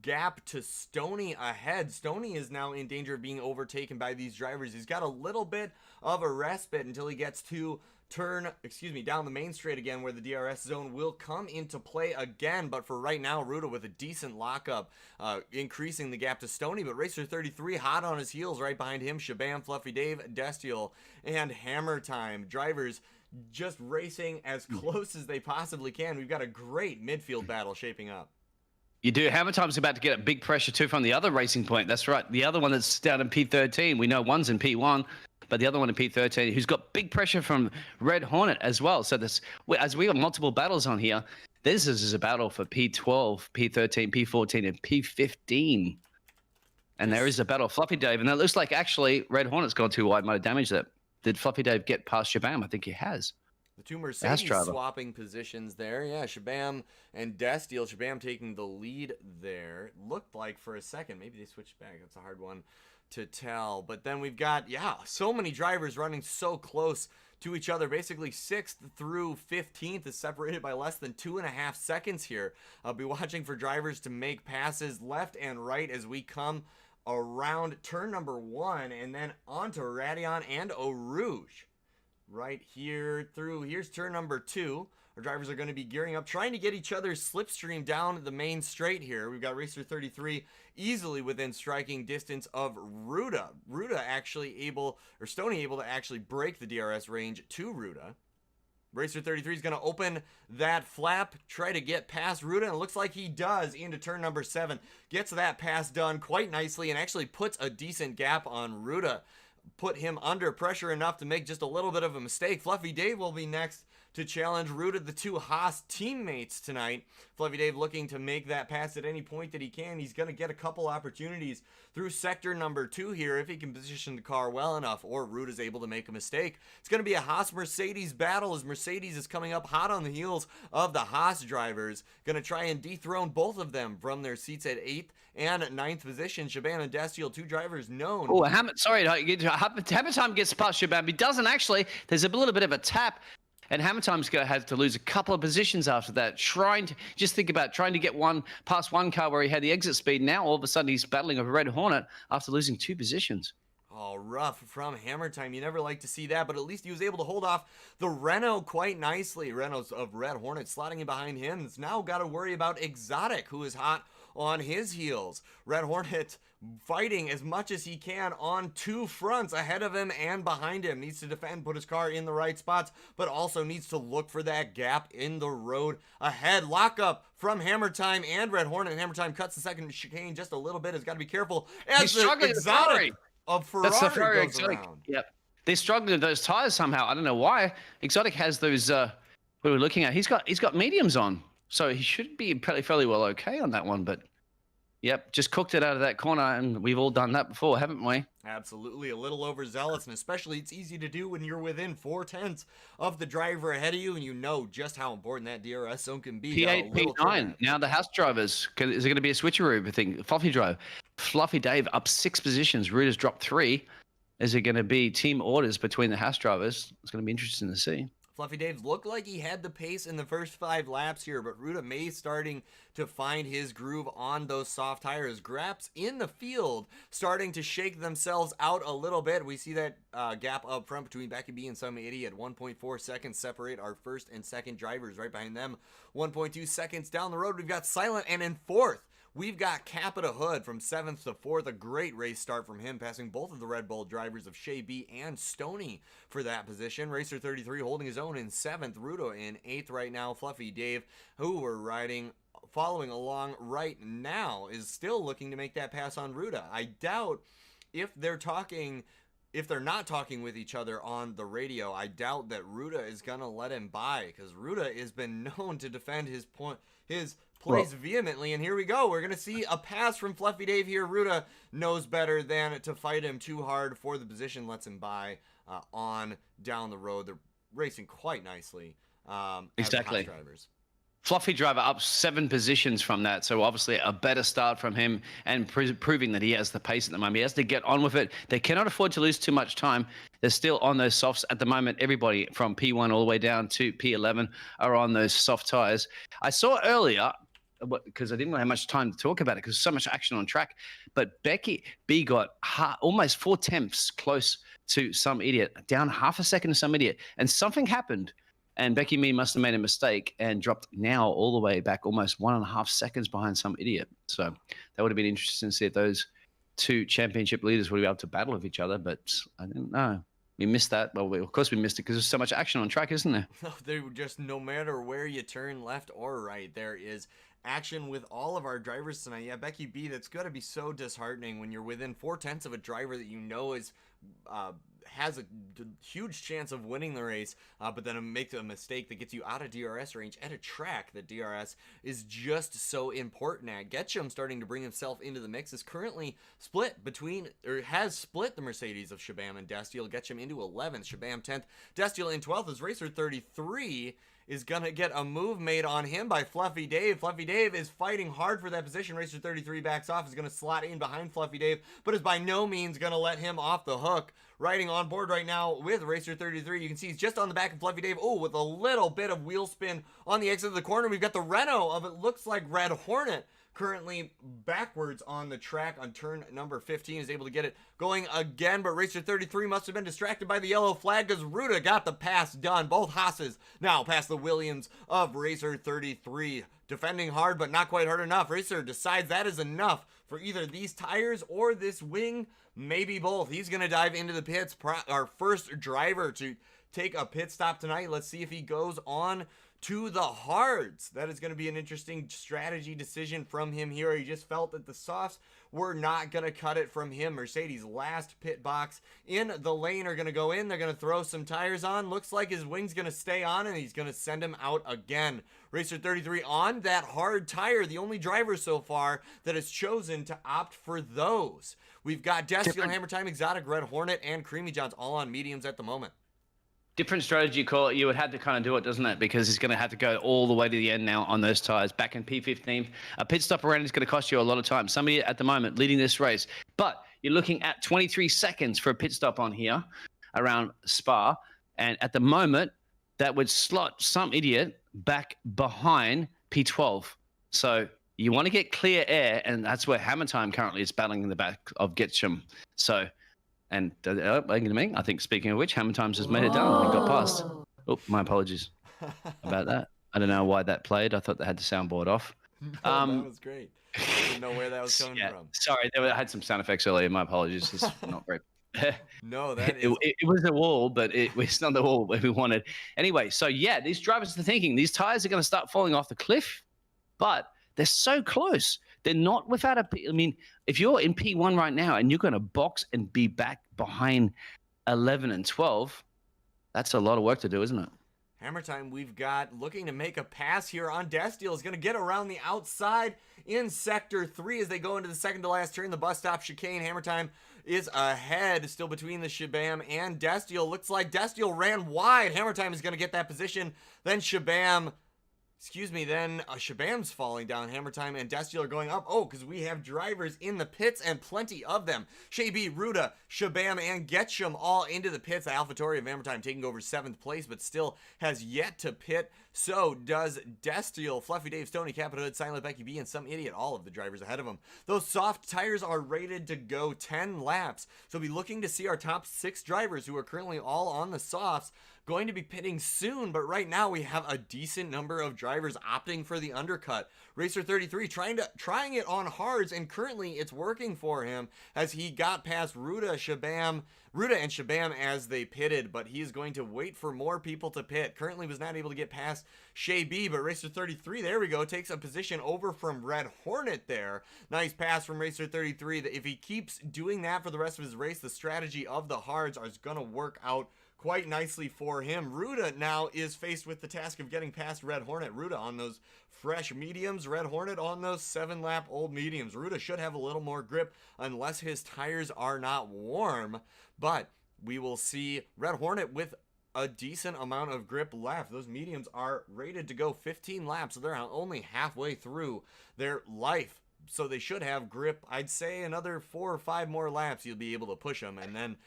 gap to Stoney ahead. Stoney is now in danger of being overtaken by these drivers. He's got a little bit of a respite until he gets to down the main straight again, where the DRS zone will come into play again. But for right now, Ruda with a decent lockup, increasing the gap to Stoney. But Racer 33 hot on his heels right behind him. Shabam, Fluffy Dave, Destiel, and Hammer Time. Drivers just racing as close as they possibly can. We've got a great midfield battle shaping up. You do. Hammer Time's about to get a big pressure too from the other racing point. That's right. The other one that's down in P13. We know one's in P1. But the other one in P13, who's got big pressure from Red Hornet as well. So this, as we have multiple battles on here, this is a battle for P12, P13, P14, and P15. And there is a battle of Fluffy Dave. And it looks like actually Red Hornet's gone too wide, might have damaged that. Did Fluffy Dave get past Shabam? I think he has. The two Mercedes swapping positions there. Yeah, Shabam and Destiel. Shabam taking the lead there. Looked like for a second. Maybe they switched back. That's a hard one to tell. But then we've got, so many drivers running so close to each other. Basically 6th through 15th is separated by less than 2.5 seconds here. I'll be watching for drivers to make passes left and right as we come around turn number 1 and then onto Radion and Eau Rouge. Right here through, here's turn number 2. Our drivers are going to be gearing up, trying to get each other's slipstream down the main straight here. We've got Racer 33 easily within striking distance of Ruda. Ruda actually able, or Stoney able to actually break the DRS range to Ruda. Racer 33 is going to open that flap, try to get past Ruda, and it looks like he does into turn number 7. Gets that pass done quite nicely and actually puts a decent gap on Ruda. Put him under pressure enough to make just a little bit of a mistake. Fluffy Dave will be next to challenge Ruda, the 2 Haas teammates tonight. Fluffy Dave looking to make that pass at any point that he can. He's going to get a couple opportunities through sector number 2 here if he can position the car well enough, or Ruda's able to make a mistake. It's going to be a Haas-Mercedes battle as Mercedes is coming up hot on the heels of the Haas drivers. Going to try and dethrone both of them from their seats at 8th and 9th position. Shaban and Dastiel, 2 drivers known. Oh, Hammer Time gets past Shaban. He doesn't actually. There's a little bit of a tap. And Hammer Time's going to have to lose a couple of positions after that. Just think about trying to get past one car where he had the exit speed. Now, all of a sudden, he's battling a Red Hornet after losing 2 positions. Oh, rough from Hammer Time. You never like to see that, but at least he was able to hold off the Renault quite nicely. Renault's of Red Hornet slotting in behind him. It's now got to worry about Exotic, who is hot on his heels. Red Hornet fighting as much as he can on 2 fronts, ahead of him and behind him. Needs to defend, put his car in the right spots, but also needs to look for that gap in the road ahead. Lockup from Hammer Time and Red Hornet. Hammer Time cuts the second chicane just a little bit. Has got to be careful as He's the struggling Exotic of Ferrari goes Exotic. around. Yep. They're struggling with those tires somehow. I don't know why. Exotic has those, what are we looking at? He's got mediums on, so he should be fairly well okay on that one, but yep, just cooked it out of that corner, and we've all done that before, haven't we? Absolutely, a little overzealous, and especially it's easy to do when you're within 4/10 of the driver ahead of you, and you know just how important that DRS zone can be. P8, P9. Now the house drivers. Is it going to be a switcheroo thing? Fluffy drive. Fluffy Dave up 6 positions. Ruda's dropped 3. Is it going to be team orders between the house drivers? It's going to be interesting to see. Fluffy Dave looked like he had the pace in the first 5 laps here, but Ruda May starting to find his groove on those soft tires. Graps in the field starting to shake themselves out a little bit. We see that gap up front between Becky B and Some Idiot. 1.4 seconds separate our first and second drivers. Right behind them, 1.2 seconds down the road, we've got Silent, and in 4th, we've got Capita Hood from 7th to 4th. A great race start from him, passing both of the Red Bull drivers of Shea B and Stoney for that position. Racer 33 holding his own in 7th. Rudo in 8th right now. Fluffy Dave, who we're following along right now, is still looking to make that pass on Ruda. I doubt if they're not talking with each other on the radio, I doubt that Ruda is going to let him by, because Ruda has been known to defend his place vehemently, and here we go. We're going to see a pass from Fluffy Dave here. Ruda knows better than to fight him too hard for the position, lets him by on down the road. They're racing quite nicely. Exactly. As the Haas drivers. Fluffy driver up 7 positions from that, so obviously a better start from him, and proving that he has the pace at the moment. He has to get on with it. They cannot afford to lose too much time. They're still on those softs at the moment. Everybody from P1 all the way down to P11 are on those soft tires. I saw earlier, because I didn't really have much time to talk about it because so much action on track, but Becky B got almost 4/10 close to Some Idiot, down half a second to Some Idiot, and something happened. And Becky Me must have made a mistake and dropped now all the way back almost 1.5 seconds behind Some Idiot. So that would have been interesting to see if those 2 championship leaders would be able to battle with each other, but I didn't know. We missed that. Well, of course we missed it because there's so much action on track, isn't there? No, they were just, no matter where you turn, left or right, there is action with all of our drivers tonight. Yeah, Becky B, that's got to be so disheartening when you're within 4/10 of a driver that you know is has a huge chance of winning the race, but then makes a mistake that gets you out of DRS range at a track that DRS is just so important at. Getchum starting to bring himself into the mix, is currently split between, or has split the Mercedes of Shabam and Dastiel. Getchum into 11th, Shabam 10th, Dastiel in 12th as Racer 33 is going to get a move made on him by Fluffy Dave. Fluffy Dave is fighting hard for that position. Racer 33 backs off, is going to slot in behind Fluffy Dave, but is by no means going to let him off the hook. Riding on board right now with Racer 33. You can see he's just on the back of Fluffy Dave. Oh, with a little bit of wheel spin on the exit of the corner. We've got the Renault of, it looks like Red Hornet, currently backwards on the track on turn number 15, is able to get it going again, but Racer 33 must have been distracted by the yellow flag because Ruda got the pass done. Both Haas's now past the Williams of Racer 33. Defending hard, but not quite hard enough. Racer decides that is enough for either these tires or this wing, maybe both. He's going to dive into the pits, our first driver to take a pit stop tonight. Let's see if he goes on to the hards. That is going to be an interesting strategy decision from him here. He just felt that the softs were not going to cut it from him. Mercedes' last pit box in the lane are going to go in. They're going to throw some tires on. Looks like his wing's going to stay on, and he's going to send him out again. Racer 33 on that hard tire, the only driver so far that has chosen to opt for those. We've got Destiel, Hammer Time, Exotic, Red Hornet, and Creamy Johns all on mediums at the moment. Different strategy call. You would have to kind of do it, doesn't it? Because he's going to have to go all the way to the end now on those tires. Back in P15, a pit stop around is going to cost you a lot of time. Somebody at the moment leading this race, but you're looking at 23 seconds for a pit stop on here around Spa, and at the moment that would slot some idiot back behind P12. So you want to get clear air, and that's where Hammer Time currently is battling in the back of Getchum. So. And I think, speaking of which, Hammer Times has made it down and got past. Oh, my apologies about that. I don't know why that played. I thought they had the soundboard off. That was great. I didn't know where that was coming from. Sorry, I had some sound effects earlier. My apologies. It's not great. No, that is... it was a wall, but it's not the wall we wanted. Anyway, so yeah, these drivers are thinking these tires are going to start falling off the cliff, but they're so close. They're not without a... I mean, if you're in P1 right now and you're going to box and be back behind 11 and 12, that's a lot of work to do, isn't it? Hammer Time, we've got looking to make a pass here on Destiel. Is going to get around the outside in Sector 3 as they go into the second to last turn. The bus stop chicane. Hammer Time is ahead, still between the Shabam and Destiel. Looks like Destiel ran wide. Hammer Time is going to get that position. Then Shabam... then Shabam's falling down. Hammer Time and Destiel are going up. Oh, because we have drivers in the pits and plenty of them. Shay B, Ruda, Shabam, and Getchum all into the pits. The AlphaTauri of Hammer Time taking over 7th place, but still has yet to pit. So does Destiel, Fluffy Dave, Stony, Capita Hood, Silent Becky B, and some idiot. All of the drivers ahead of them. Those soft tires are rated to go 10 laps. So we'll be looking to see our top 6 drivers who are currently all on the softs going to be pitting soon, but right now we have a decent number of drivers opting for the undercut. Racer 33 trying it on hards, and currently it's working for him as he got past Ruda and Shabam as they pitted, but he is going to wait for more people to pit. Currently was not able to get past Shay B, but Racer 33, there we go, takes a position over from Red Hornet there. Nice pass from Racer 33. If he keeps doing that for the rest of his race, the strategy of the hards is going to work out quite nicely for him. Ruda now is faced with the task of getting past Red Hornet. Ruda on those fresh mediums, Red Hornet on those 7-lap old mediums. Ruda should have a little more grip unless his tires are not warm, but we will see Red Hornet with a decent amount of grip left. Those mediums are rated to go 15 laps, so they're only halfway through their life. So they should have grip. I'd say another 4 or 5 more laps you'll be able to push them, and then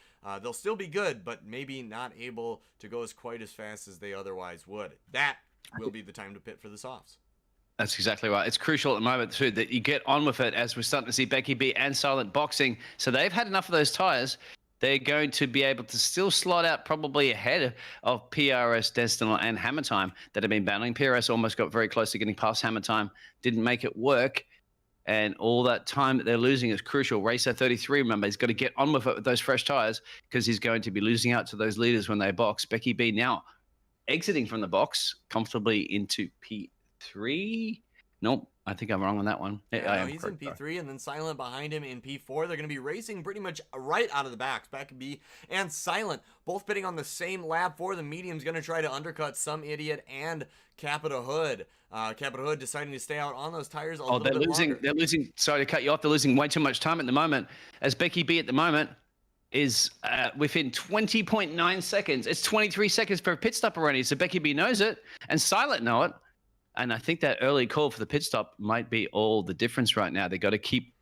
they'll still be good, but maybe not able to go as quite as fast as they otherwise would. That will be the time to pit for the softs. That's exactly right. It's crucial at the moment, too, that you get on with it, as we're starting to see Becky B and Silent boxing. So they've had enough of those tires. They're going to be able to still slot out probably ahead of PRS, Destiny, and Hammer Time that have been battling. PRS almost got very close to getting past Hammer Time, didn't make it work. And all that time that they're losing is crucial. Racer 33, remember, he's got to get on with it with those fresh tires because he's going to be losing out to those leaders when they box. Becky B now exiting from the box comfortably into P3. Nope, I think I'm wrong on that one. Yeah, no, he's in P3, and then Silent behind him in P4. They're going to be racing pretty much right out of the backs. Becky B and Silent both pitting on the same lap for the mediums, going to try to undercut Some Idiot and Capita Hood. Capita Hood deciding to stay out on those tires a little bit longer. They're losing. Sorry to cut you off. They're losing way too much time at the moment. As Becky B at the moment is within 20.9 seconds. It's 23 seconds for a pit stop already. So Becky B knows it, and Silent know it. And I think that early call for the pit stop might be all the difference right now. They got to keep.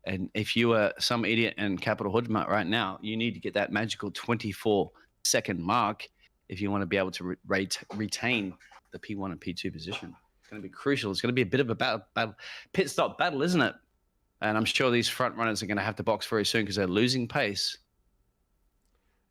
And if you are Some Idiot and Capital Hood right now, you need to get that magical 24-second mark if you want to be able to retain the P1 and P2 position. going to be crucial. It's going to be a bit of a battle, pit stop battle, isn't it? And I'm sure these front runners are going to have to box very soon because they're losing pace.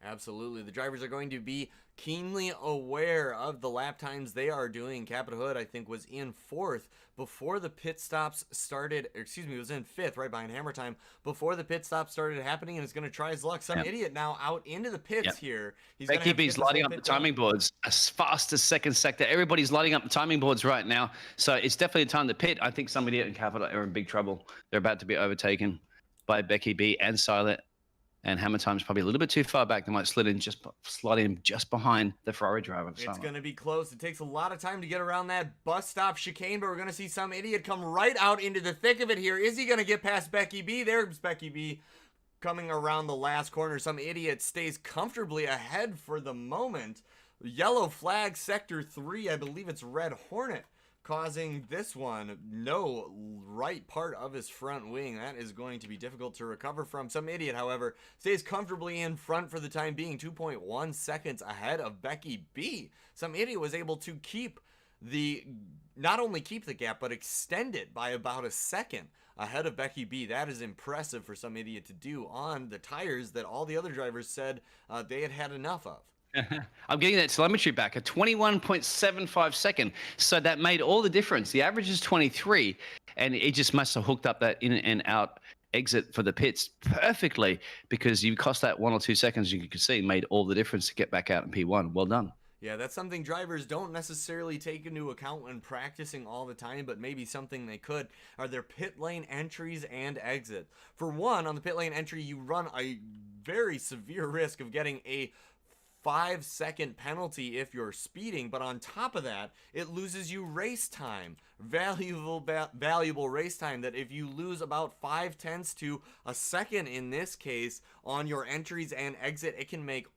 Absolutely. The drivers are going to be keenly aware of the lap times they are doing. Capital Hood, I think, was in 4th before the pit stops started. Excuse me, was in 5th, right behind Hammer Time, before the pit stop started happening, and is going to try his luck. Some idiot now out into the pits here. He's Becky B's lighting up the timing boards as fast as second sector. Everybody's lighting up the timing boards right now. So it's definitely time to pit. I think some idiot and Capital are in big trouble. They're about to be overtaken by Becky B and Silent. And Hammer Time's probably a little bit too far back. They might slide in just behind the Ferrari driver. It's going to be close. It takes a lot of time to get around that bus stop chicane, but we're going to see some idiot come right out into the thick of it here. Is he going to get past Becky B? There's Becky B coming around the last corner. Some idiot stays comfortably ahead for the moment. Yellow flag, sector 3. I believe it's Red Hornet causing this one. No right part of his front wing. That is going to be difficult to recover from. Some idiot, however, stays comfortably in front for the time being, 2.1 seconds ahead of Becky B. Some idiot was able to not only keep the gap, but extend it by about a second ahead of Becky B. That is impressive for some idiot to do on the tires that all the other drivers said they had had enough of. I'm getting that telemetry back, a 21.75 second. So that made all the difference. The average is 23, and it just must have hooked up that in and out exit for the pits perfectly, because you cost that 1 or 2 seconds, you could see, made all the difference to get back out in P1. Well done. Yeah, that's something drivers don't necessarily take into account when practicing all the time, but maybe something they could are their pit lane entries and exit. For one, on the pit lane entry, you run a very severe risk of getting a 5-second penalty if you're speeding, but on top of that, it loses you race time. Valuable race time that if you lose about 0.5 to a second in this case on your entries and exit, it can make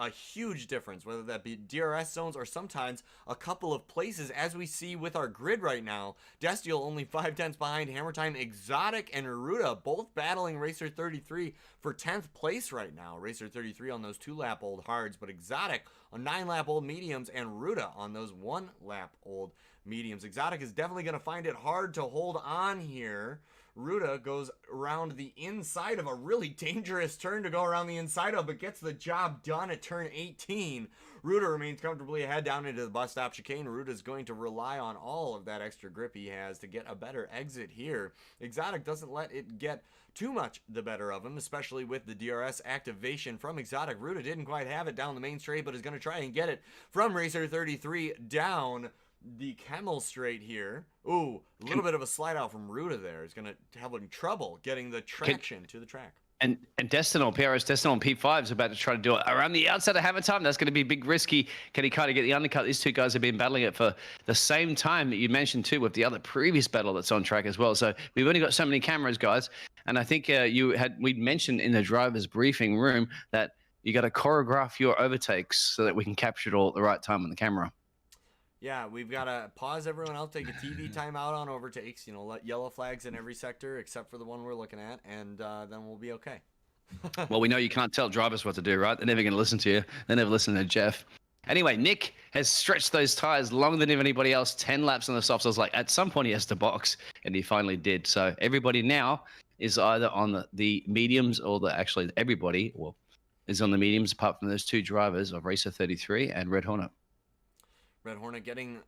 a huge difference, whether that be DRS zones or sometimes a couple of places, as we see with our grid right now. Destiel only 0.5 behind Hammer Time. Exotic and Ruda both battling Racer 33 for 10th place right now. Racer 33 on those 2-lap-old hards, but Exotic on 9-lap-old mediums and Ruda on those 1-lap-old mediums. Exotic is definitely going to find it hard to hold on here. Ruda goes around the inside of a really dangerous turn to go around the inside of, but gets the job done at turn 18. Ruda remains comfortably ahead down into the bus stop chicane. Ruda's going to rely on all of that extra grip he has to get a better exit here. Exotic doesn't let it get too much the better of him, especially with the DRS activation from Exotic. Ruda didn't quite have it down the main straight, but is going to try and get it from Racer 33 down the Camel straight here. Ooh, a little bit of a slide out from Ruda there. He's going to have trouble getting the traction to the track. And Destinal, PRS Destinal and P5 is about to try to do it around the outside of Hammer Time. That's going to be big risky. Can he kind of get the undercut? These two guys have been battling it for the same time that you mentioned too with the other previous battle that's on track as well. So we've only got so many cameras, guys. And I think we'd mentioned in the driver's briefing room that you got to choreograph your overtakes so that we can capture it all at the right time on the camera. Yeah, we've got to pause everyone else, take a TV timeout on overtakes, let yellow flags in every sector except for the one we're looking at, and then we'll be okay. Well, we know you can't tell drivers what to do, right? They're never going to listen to you. They never listen to Jeff. Anyway, Nick has stretched those tires longer than anybody else, 10 laps on the softs. I was like, at some point he has to box, and he finally did. So everybody now is either on the mediums or everybody is on the mediums apart from those two drivers of Racer 33 and Red Hornet. Red Hornet getting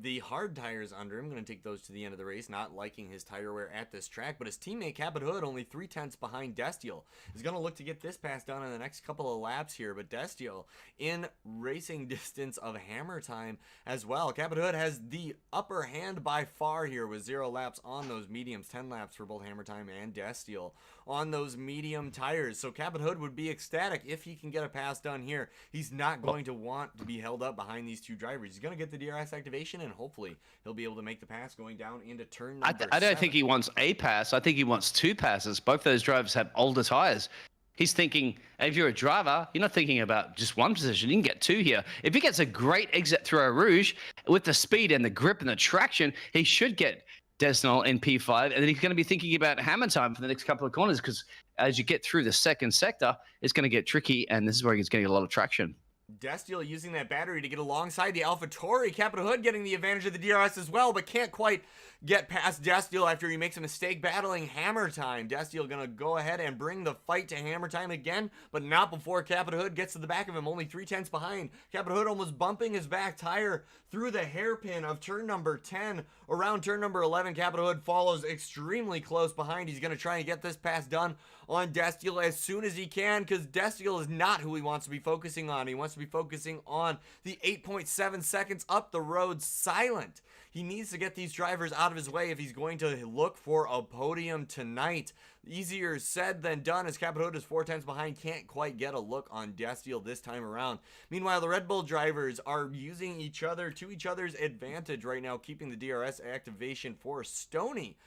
the hard tires under him. Going to take those to the end of the race. Not liking his tire wear at this track, but his teammate Capit Hood only 0.3 behind Destiel is going to look to get this pass done in the next couple of laps here. But Destiel in racing distance of Hammer Time as well. Capit Hood has the upper hand by far here with 0 laps on those mediums, 10 laps for both Hammer Time and Destiel on those medium tires. So Capit Hood would be ecstatic if he can get a pass done here. He's not going to want to be held up behind these two drivers. He's going to get the DRS activation, and hopefully he'll be able to make the pass going down into turn number 7. I don't think he wants a pass. I think he wants 2 passes. Both those drivers have older tires. He's thinking, if you're a driver, you're not thinking about just one position. You can get 2 here. If he gets a great exit through a Rouge with the speed and the grip and the traction, he should get Desnal in P5, and then he's going to be thinking about Hammer Time for the next couple of corners, because as you get through the second sector, it's going to get tricky, and this is where he's getting a lot of traction. Destiel using that battery to get alongside the AlphaTauri. Capital Hood getting the advantage of the DRS as well, but can't quite get past Destiel after he makes a mistake battling Hammer Time. Destiel gonna go ahead and bring the fight to Hammer Time again, but not before Capital Hood gets to the back of him, only 3/10 behind. Capital Hood almost bumping his back tire through the hairpin of turn number 10. Around turn number 11, Capital Hood follows extremely close behind. He's gonna try and get this pass done on Destiel as soon as he can, because Destiel is not who he wants to be focusing on. He wants to be focusing on the 8.7 seconds up the road silent. He needs to get these drivers out of his way if he's going to look for a podium tonight. Easier said than done, as Capital Hood is 4/10 behind, can't quite get a look on Destiel this time around. Meanwhile, the Red Bull drivers are using each other to each other's advantage right now, keeping the DRS activation for Stoney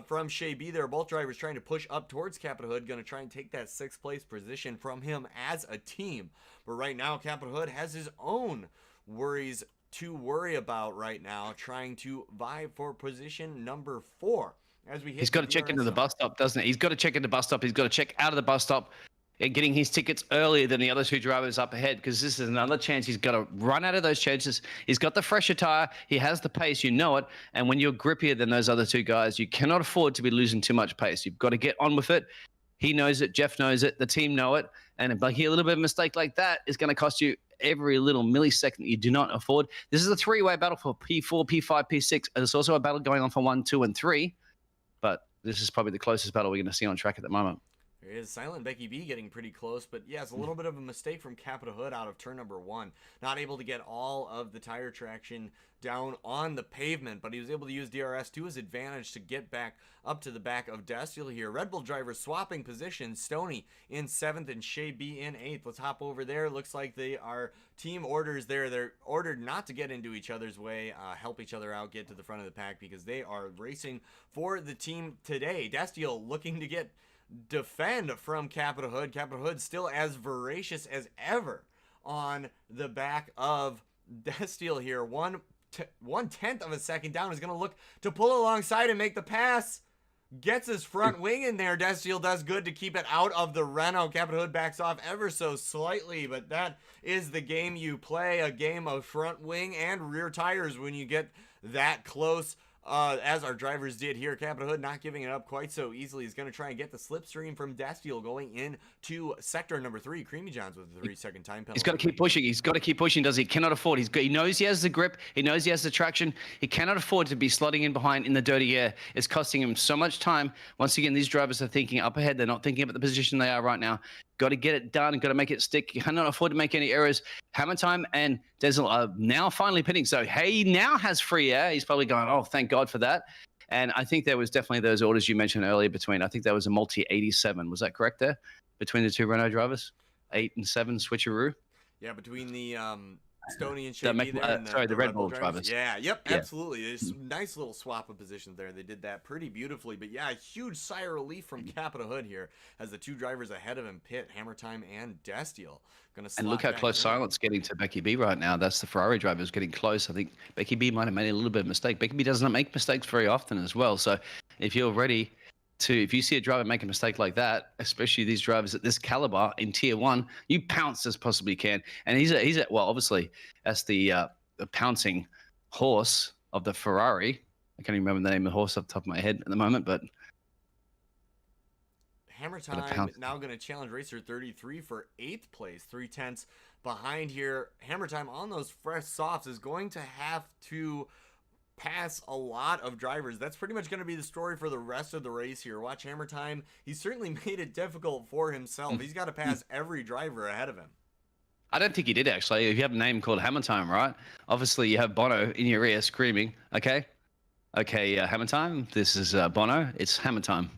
from Shea B there. Both drivers trying to push up towards Capital Hood, going to try and take that 6th place position from him as a team. But right now, Capital Hood has his own worries to worry about right now, trying to vie for position number 4. As we hit He's got to check into the bus stop, doesn't he? He's got to check into the bus stop. He's got to check out of the bus stop and getting his tickets earlier than the other 2 drivers up ahead, because this is another chance. He's got to run out of those chances. He's got the fresher tire. He has the pace. You know it. And when you're grippier than those other 2 guys, you cannot afford to be losing too much pace. You've got to get on with it. He knows it. Jeff knows it. The team know it. And a little bit of a mistake like that is going to cost you every little millisecond that you do not afford. This is a 3-way battle for P4, P5, P6. And it's also a battle going on for 1, 2, and 3. But this is probably the closest battle we're going to see on track at the moment. There is Silent Becky B getting pretty close, but yes, a little bit of a mistake from Capital Hood out of turn number 1. Not able to get all of the tire traction down on the pavement, but he was able to use DRS to his advantage to get back up to the back of Destiel here. Red Bull drivers swapping positions. Stoney in 7th and Shea B in 8th. Let's hop over there. Looks like they are team orders there. They're ordered not to get into each other's way, help each other out, get to the front of the pack, because they are racing for the team today. Destiel looking to defend from Capital Hood. Capital Hood still as voracious as ever on the back of Destiel here. 1/10 of a second down. Is going to look to pull alongside and make the pass. Gets his front wing in there. Destiel does good to keep it out of the Renault. Capital Hood backs off ever so slightly, but that is the game you play, a game of front wing and rear tires when you get that close. As our drivers did here. Capital Hood not giving it up quite so easily. He's going to try and get the slipstream from Destiel going into sector number 3. Creamy Johns with a 3-second time penalty. He's got to keep pushing. He's got to keep pushing, does he? Cannot afford. He knows he has the grip. He knows he has the traction. He cannot afford to be slotting in behind in the dirty air. It's costing him so much time. Once again, these drivers are thinking up ahead. They're not thinking about the position they are right now. Got to get it done. Got to make it stick. You cannot afford to make any errors. Hammer Time and Dezel are now finally pitting. So he now has free air. He's probably going, oh, thank God for that. And I think there was definitely those orders you mentioned earlier between, I think that was a multi-87. Was that correct there? Between the 2 Renault drivers? 8 and 7 switcheroo? Yeah, between the Stoney and Shea B there. And the Red Bull drivers. Yeah, yep, absolutely. It's a nice little swap of positions there. They did that pretty beautifully. But yeah, a huge sigh of relief from Capital Hood here as the 2 drivers ahead of him pit, Hammer Time and Destiel. And look how close Silent's getting to Becky B right now. That's the Ferrari drivers getting close. I think Becky B might have made a little bit of a mistake. Becky B does not make mistakes very often as well. So if you're ready if you see a driver make a mistake like that, especially these drivers at this caliber in tier 1, you pounce as possibly can. And he's well, obviously that's the pouncing horse of the Ferrari. I can't even remember the name of the horse off the top of my head at the moment, but Hammer Time now going to challenge Racer 33 for 8th place, 3/10 behind here. Hammer Time on those fresh softs is going to have to pass a lot of drivers. That's pretty much going to be the story for the rest of the race here. Watch Hammer Time. He's certainly made it difficult for himself. He's got to pass every driver ahead of him. I don't think he did, actually. If you have a name called Hammer Time, right? Obviously, you have Bono in your ear screaming, okay, Hammer Time, this is Bono. It's Hammer Time.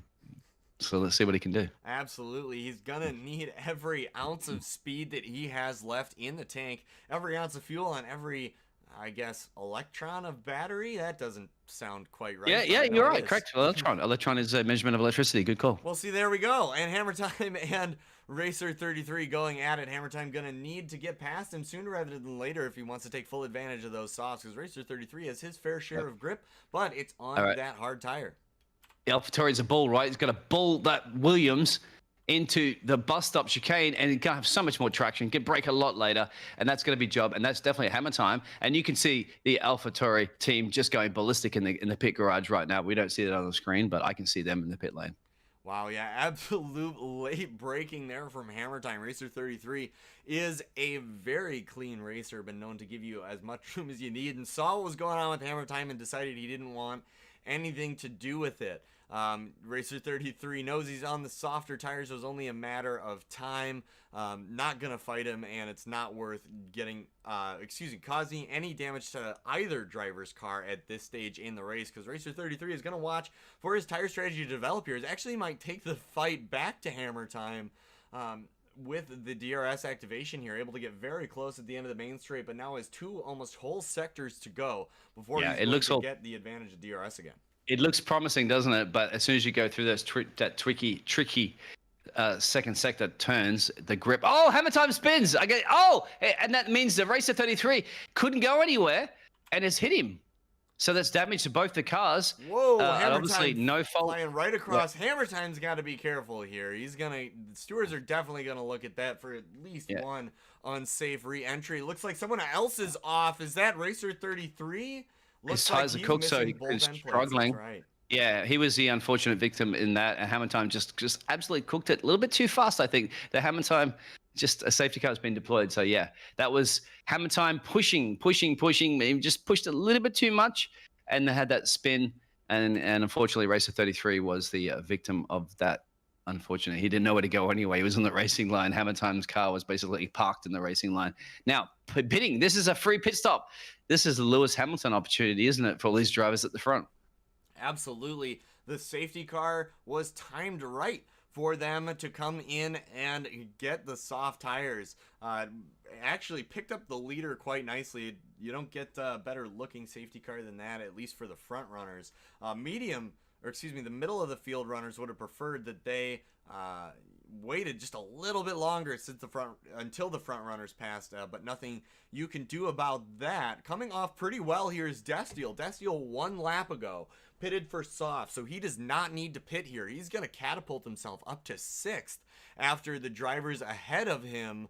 So let's see what he can do. Absolutely. He's going to need every ounce of speed that he has left in the tank, every ounce of fuel, and every, I guess, electron of battery. That doesn't sound quite right. Yeah, you're right. Correct. Electron is a measurement of electricity. Good call. Well, see, there we go. And Hammer Time and Racer 33 going at it. Hammer Time going to need to get past him sooner rather than later if he wants to take full advantage of those softs, because Racer 33 has his fair share of grip, but it's on that hard tire. The AlphaTauri's a bull, right? He's got to bull that Williams into the bus stop chicane and going to have so much more traction, can brake a lot later, and that's going to be job, and that's definitely hammer time. And you can see the AlphaTauri team just going ballistic in the pit garage right now. We don't see that on the screen, but I can see them in the pit lane. Wow, yeah, absolute late braking there from Hammer Time. Racer 33 is a very clean racer, been known to give you as much room as you need, and saw what was going on with Hammer Time and decided he didn't want anything to do with it. Racer 33 knows he's on the softer tires, so it's only a matter of time. Not gonna fight him, and it's not worth causing any damage to either driver's car at this stage in the race, because Racer 33 is gonna watch for his tire strategy to develop here. It actually might take the fight back to Hammer Time. With the DRS activation here, able to get very close at the end of the main straight, but now has two almost whole sectors to go before he's going to get the advantage of DRS again. It looks promising, doesn't it? But as soon as you go through those that tricky second sector turns, the grip. Oh, Hammer Time spins. And that means the Racer 33 couldn't go anywhere and has hit him. So that's damage to both the cars. Whoa, Hammer obviously Time no fault. Flying right across. Yeah. Hammer Time's got to be careful here. The stewards are definitely going to look at that for at least one unsafe re-entry. Looks like someone else is off. Is that Racer 33? Looks like he's missing both end plates. Struggling. That's right. Yeah, he was the unfortunate victim in that. And Hammer Time just absolutely cooked it a little bit too fast, I think. The Hammer Time, just a safety car has been deployed. So, yeah, that was Hammer Time pushing. He just pushed a little bit too much, and they had that spin. And unfortunately, Racer 33 was the victim of that. Unfortunately, he didn't know where to go anyway. He was on the racing line. Hammer Time's car was basically parked in the racing line. Now, pitting, this is a free pit stop. This is the Lewis Hamilton opportunity, isn't it, for all these drivers at the front? Absolutely. The safety car was timed right for them to come in and get the soft tires. Actually picked up the leader quite nicely. You don't get a better looking safety car than that, at least for the front runners. The middle of the field runners would have preferred that they waited just a little bit longer until the front runners passed, but nothing you can do about that. Coming off pretty well here is Destiel. Destiel 1 lap ago pitted for soft, so he does not need to pit here. He's going to catapult himself up to 6th after the drivers ahead of him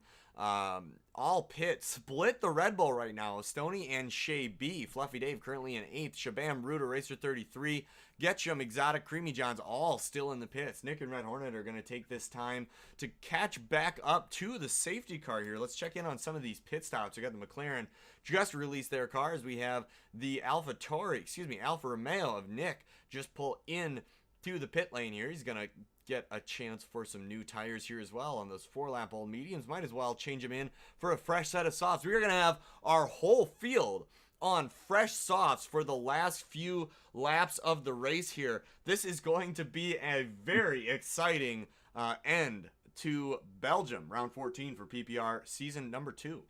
all pit. Split the Red Bull right now. Stoney and Shea B. Fluffy Dave currently in 8th. Shabam, Ruta, Racer 33, Getchum, Exotic, Creamy John's all still in the pits. Nick and Red Hornet are going to take this time to catch back up to the safety car here. Let's check in on some of these pit stops. We got the McLaren just released their cars. We have the Alfa Romeo of Nick just pull in to the pit lane here. He's going to get a chance for some new tires here as well on those 4-lap old mediums. Might as well change them in for a fresh set of softs. We're going to have our whole field on fresh softs for the last few laps of the race here. This is going to be a very exciting end to Belgium, round 14 for PPR season number 2.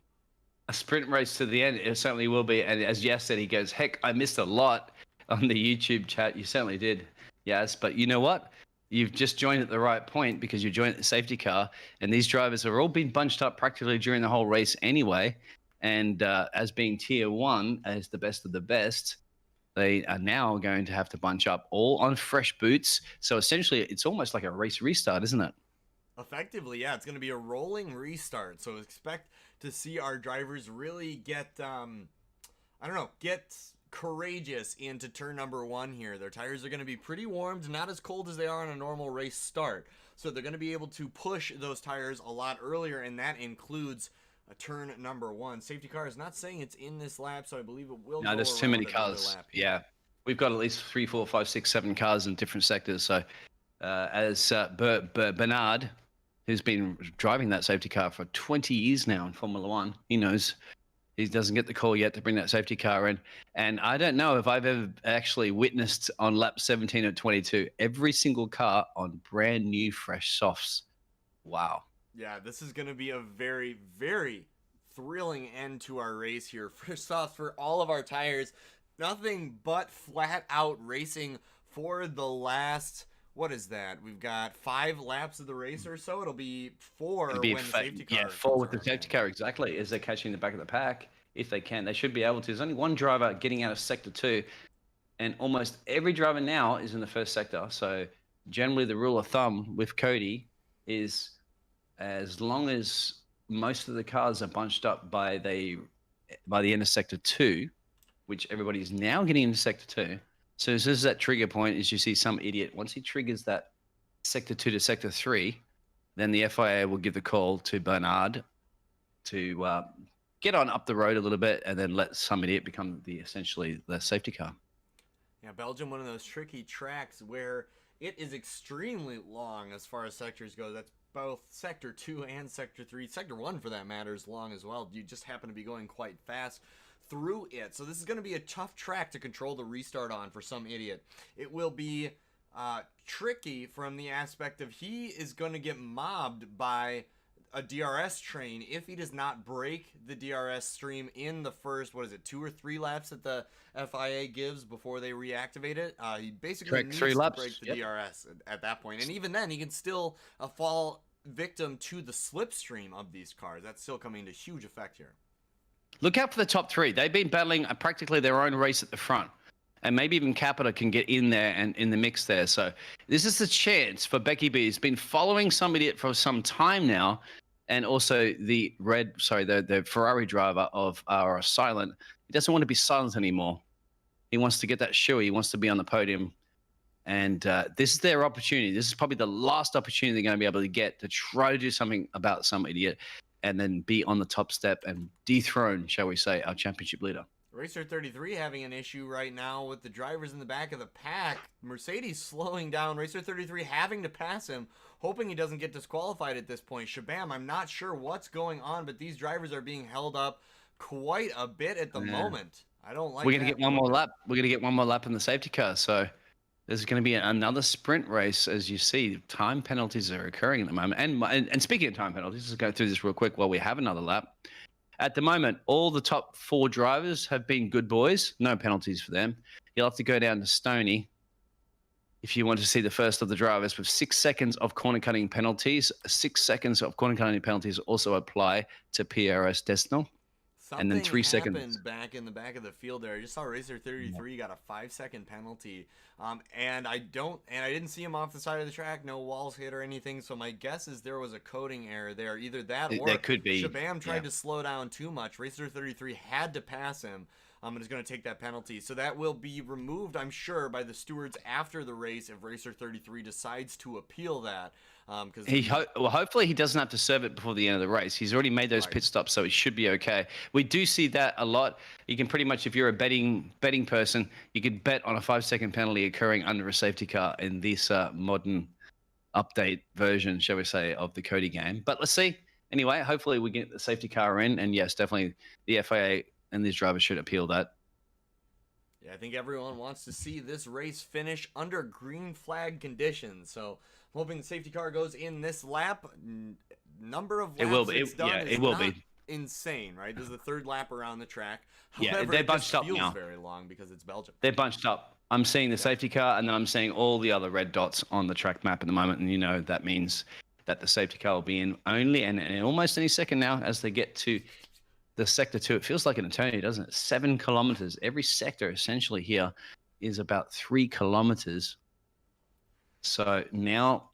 A sprint race to the end, it certainly will be. And as Yas said, he goes, heck, I missed a lot on the YouTube chat. You certainly did, Yas. But you know what? You've just joined at the right point, because you joined the safety car, and these drivers have all been bunched up practically during the whole race anyway. And as being tier 1, as the best of the best, they are now going to have to bunch up all on fresh boots. So essentially, it's almost like a race restart, isn't it? Effectively, yeah. It's going to be a rolling restart. So expect to see our drivers really get courageous into turn number 1 here. Their tires are going to be pretty warmed, not as cold as they are on a normal race start. So they're going to be able to push those tires a lot earlier, and that includes a turn number 1. Safety car is not saying it's in this lap, so I believe it will. No, there's too many cars. Yeah, we've got at least 3, 4, 5, 6, 7 cars in different sectors. So as Bernard, who's been driving that safety car for 20 years now in Formula 1, he knows. He doesn't get the call yet to bring that safety car in. And I don't know if I've ever actually witnessed on lap 17 at 22, every single car on brand new fresh softs. Wow. Yeah, this is going to be a very, very thrilling end to our race here. Fresh softs for all of our tires. Nothing but flat out racing for the last... What is that? We've got 5 laps of the race or so. It'll be 4 when the safety car. Yeah, 4 with the safety car, exactly. As they're catching the back of the pack, if they can, they should be able to. There's only one driver getting out of sector 2, and almost every driver now is in the first sector. So generally, the rule of thumb with Cody is as long as most of the cars are bunched up by the end of sector 2, which everybody is now getting into sector 2. So this is that trigger point, is you see some idiot, once he triggers that sector 2 to sector 3, then the FIA will give the call to Bernard to get on up the road a little bit and then let some idiot become essentially the safety car. Yeah, Belgium, one of those tricky tracks where it is extremely long as far as sectors go. That's both Sector 2 and Sector 3. Sector 1, for that matter, is long as well. You just happen to be going quite fast through it. So this is going to be a tough track to control the restart on for some idiot. It will be tricky from the aspect of he is going to get mobbed by a DRS train if he does not break the DRS stream in the first, 2 or 3 laps that the FIA gives before they reactivate it. He basically needs to break the DRS at that point. And even then, he can still fall victim to the slipstream of these cars. That's still coming into huge effect here. Look out for the top 3. They've been battling practically their own race at the front. And maybe even Capita can get in there and in the mix there. So this is the chance for Becky B. He's been following some idiot for some time now. And also the Ferrari driver of our Silent. He doesn't want to be silent anymore. He wants to get that shoe. He wants to be on the podium. And this is their opportunity. This is probably the last opportunity they're going to be able to get to try to do something about some idiot and then be on the top step and dethrone, shall we say, our championship leader. Racer 33 having an issue right now with the drivers in the back of the pack. Mercedes slowing down. Racer 33 having to pass him, hoping he doesn't get disqualified at this point. Shabam, I'm not sure what's going on, but these drivers are being held up quite a bit at the moment. I don't like. We're gonna get one more lap. We're gonna get one more lap in the safety car. So there's going to be another sprint race, as you see. Time penalties are occurring at the moment. And speaking of time penalties, let's go through this real quick while we have another lap. At the moment, all the top 4 drivers have been good boys. No penalties for them. You'll have to go down to Stoney if you want to see the first of the drivers with 6 seconds of corner cutting penalties. 6 seconds of corner cutting penalties also apply to PRS Desnal. And then 3 seconds. Something back in the back of the field there. I just saw Racer 33 got a 5-second penalty, and I didn't see him off the side of the track. No walls hit or anything. So my guess is there was a coding error there. Either that or that could be. Shabam tried to slow down too much. Racer 33 had to pass him. And is going to take that penalty. So that will be removed, I'm sure, by the stewards after the race if Racer 33 decides to appeal that. Hopefully he doesn't have to serve it before the end of the race. He's already made those pit stops, so it should be okay. We do see that a lot. You can pretty much, if you're a betting person, you could bet on a 5-second penalty occurring under a safety car in this modern update version, shall we say, of the Cody game. But let's see. Anyway, hopefully we get the safety car in, and yes, definitely the FIA and these drivers should appeal that. Yeah, I think everyone wants to see this race finish under green flag conditions. So I'm hoping the safety car goes in this lap. Number of laps it will be. It will be insane, right? This is the 3rd lap around the track. However, they're bunched up now. Very long because it's Belgium. They're bunched up. I'm seeing the safety car, and then I'm seeing all the other red dots on the track map at the moment, and that means that the safety car will be in only and almost any second now as they get to the sector 2. It feels like an eternity, doesn't it? 7 kilometers. Every sector essentially here is about 3 kilometers. So now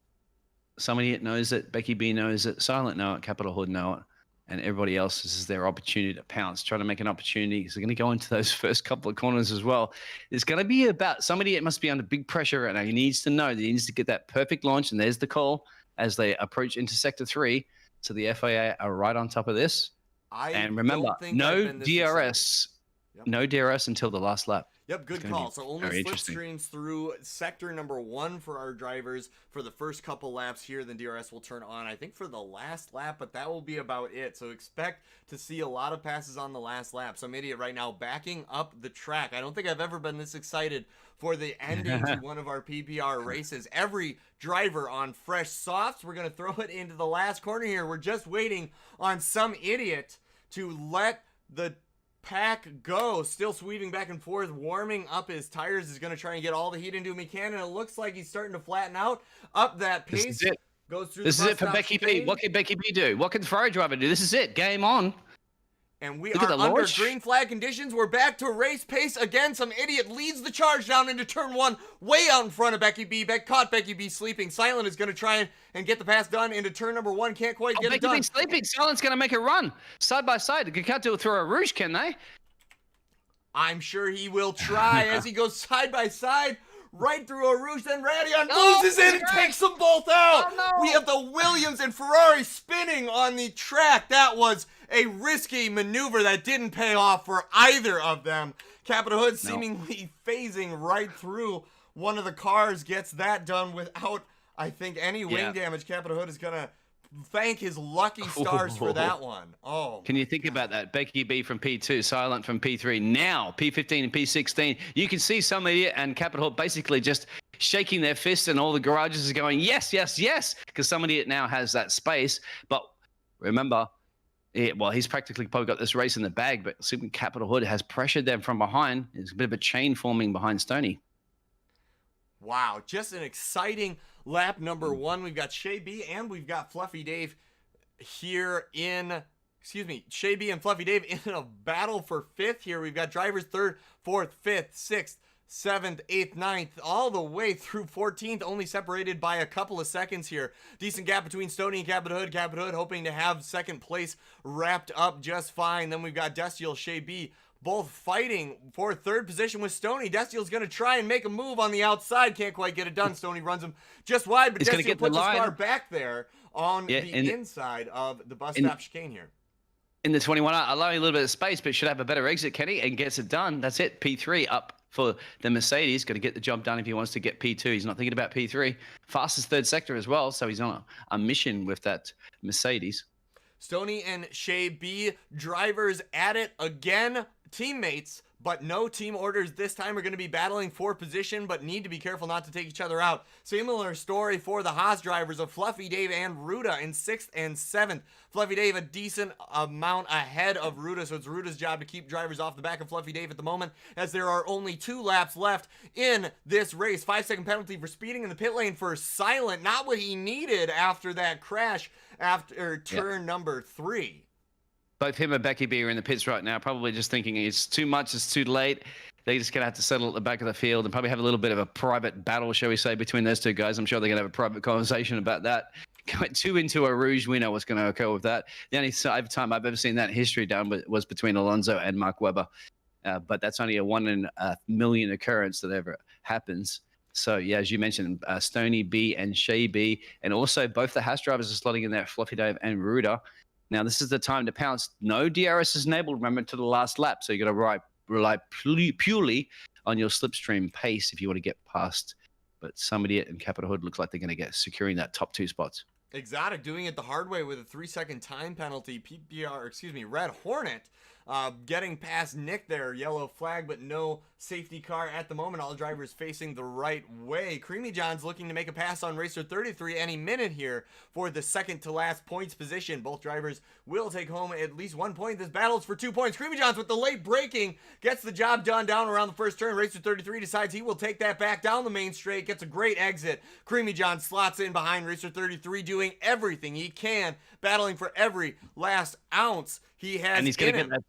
somebody knows it, Becky B knows it, Silent know it, Capital Hood know it, and everybody else, this is their opportunity to pounce, try to make an opportunity. So they're going to go into those first couple of corners as well. It's going to be about somebody that must be under big pressure, and he needs to know that he needs to get that perfect launch, and there's the call as they approach into sector 3. So the FIA are right on top of this. And remember, no DRS, no DRS until the last lap. Yep, good call. So only slipstreams through sector number 1 for our drivers for the first couple laps here. Then DRS will turn on, I think, for the last lap, but that will be about it. So expect to see a lot of passes on the last lap. Some idiot right now backing up the track. I don't think I've ever been this excited for the ending to one of our PPR races. Every driver on fresh softs. We're going to throw it into the last corner here. We're just waiting on some idiot to let the pack go. Still sweeping back and forth, warming up his tires. Is going to try and get all the heat into him he can, and it looks like he's starting to flatten out. Up that pace. This is it. Goes through. This is it for Becky B. What can Becky B do? What can the Ferrari driver do? This is it. Game on. And we Look at are the under launch. green flag conditions. We're back to race pace again. Some idiot leads the charge down into turn 1, way out in front of Becky B. Caught Becky B sleeping. Silent is going to try and get the pass done into turn number 1. Can't quite get it Becky done. B's sleeping. Silent's going to make a run side by side. They can't do it through a Rouge, can they? I'm sure he will try as he goes side by side. Right through a Rouge, then Radion loses it and takes them both out. Oh, no. We have the Williams and Ferrari spinning on the track. That was a risky maneuver that didn't pay off for either of them. Capitol Hood seemingly phasing right through one of the cars, gets that done without, I think, any wing damage. Capitol Hood is going to thank his lucky stars for that one. Oh, can you think about that? Becky B from P2, Silent from P3, now P15 and P16. You can see somebody and Capitol basically just shaking their fists, and all the garages are going, yes, yes, yes, because somebody now has that space. But remember, he's practically probably got this race in the bag, but see, Capitol Hood has pressured them from behind. There's a bit of a chain forming behind Stoney. Wow, just an exciting lap number 1. We've got Shay B and we've got Fluffy Dave here in, Shay B and Fluffy Dave in a battle for 5th here. We've got drivers 3rd, 4th, 5th, 6th, 7th, 8th, 9th, all the way through 14th, only separated by a couple of seconds here. Decent gap between Stoney and Capitol Hood. Capitol Hood hoping to have 2nd place wrapped up just fine. Then we've got Destiel, Shay B, both fighting for 3rd position with Stoney. Destiel's going to try and make a move on the outside. Can't quite get it done. Stoney runs him just wide, but Destiel puts his car back there on the inside of the bus stop chicane here. In the 21, allowing a little bit of space, but should have a better exit, Kenny, and gets it done. That's it. P3 up for the Mercedes. Got to get the job done if he wants to get P2. He's not thinking about P3. Fastest 3rd sector as well, so he's on a mission with that Mercedes. Stoney and Shay B, drivers at it again. Teammates, but no team orders this time, are going to be battling for position, but need to be careful not to take each other out. Similar story for the Haas drivers of Fluffy Dave and Ruda in 6th and 7th. Fluffy Dave a decent amount ahead of Ruda, so it's Ruda's job to keep drivers off the back of Fluffy Dave at the moment, as there are only 2 laps left in this race. 5-second penalty for speeding in the pit lane for Silent, not what he needed after that crash after turn number 3. Both him and Becky B are in the pits right now, probably just thinking it's too much, it's too late. They're just going to have to settle at the back of the field and probably have a little bit of a private battle, shall we say, between those 2 guys. I'm sure they're going to have a private conversation about that. Going 2 into a Rouge, we know what's going to occur with that. The only time I've ever seen that in history done was between Alonso and Mark Webber. But that's only a 1 in a million occurrence that ever happens. So, yeah, as you mentioned, Stoney B and Shay B, and also both the Haas drivers are slotting in there, Fluffy Dave and Ruda. Now, this is the time to pounce. No DRS is enabled, remember, to the last lap. So you got to rely purely on your slipstream pace if you want to get past. But somebody in Capitol Hood looks like they're going to get securing that top 2 spots. Exotic doing it the hard way with a 3-second time penalty. Red Hornet getting past Nick there. Yellow flag, but no safety car at the moment. All drivers facing the right way. Creamy John's looking to make a pass on Racer 33 any minute here for the 2nd to last points position. Both drivers will take home at least 1 point. This battle's for 2 points. Creamy John's with the late braking gets the job done down around the 1st turn. Racer 33 decides he will take that back down the main straight. Gets a great exit. Creamy John slots in behind Racer 33, doing everything he can, battling for every last ounce he has. And he's going to get that.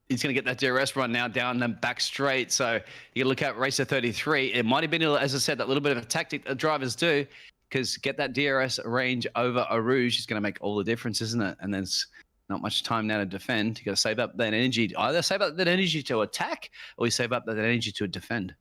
He's going to get that DRS run now down and back straight. So you look at Racer 33. It might have been, as I said, that little bit of a tactic that drivers do, because get that DRS range over a Rouge is going to make all the difference, isn't it? And there's not much time now to defend. You got to save up that energy. Either save up that energy to attack, or you save up that energy to defend.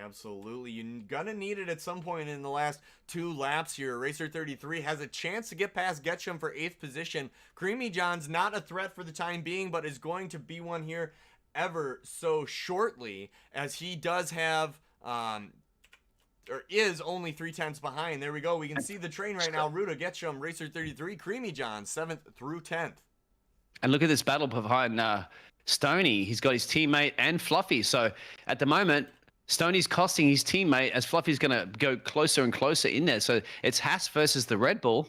Absolutely. You're going to need it at some point in the last 2 laps here. Racer 33 has a chance to get past Getchum for 8th position. Creamy John's not a threat for the time being, but is going to be one here ever so shortly, as he does have, or is only 3/10 behind. There we go. We can see the train right now. Ruda, Getchum, Racer 33, Creamy John, 7th through 10th. And look at this battle behind Stoney. He's got his teammate and Fluffy. So at the moment, Stoney's costing his teammate as Fluffy's going to go closer and closer in there. So it's Haas versus the Red Bull.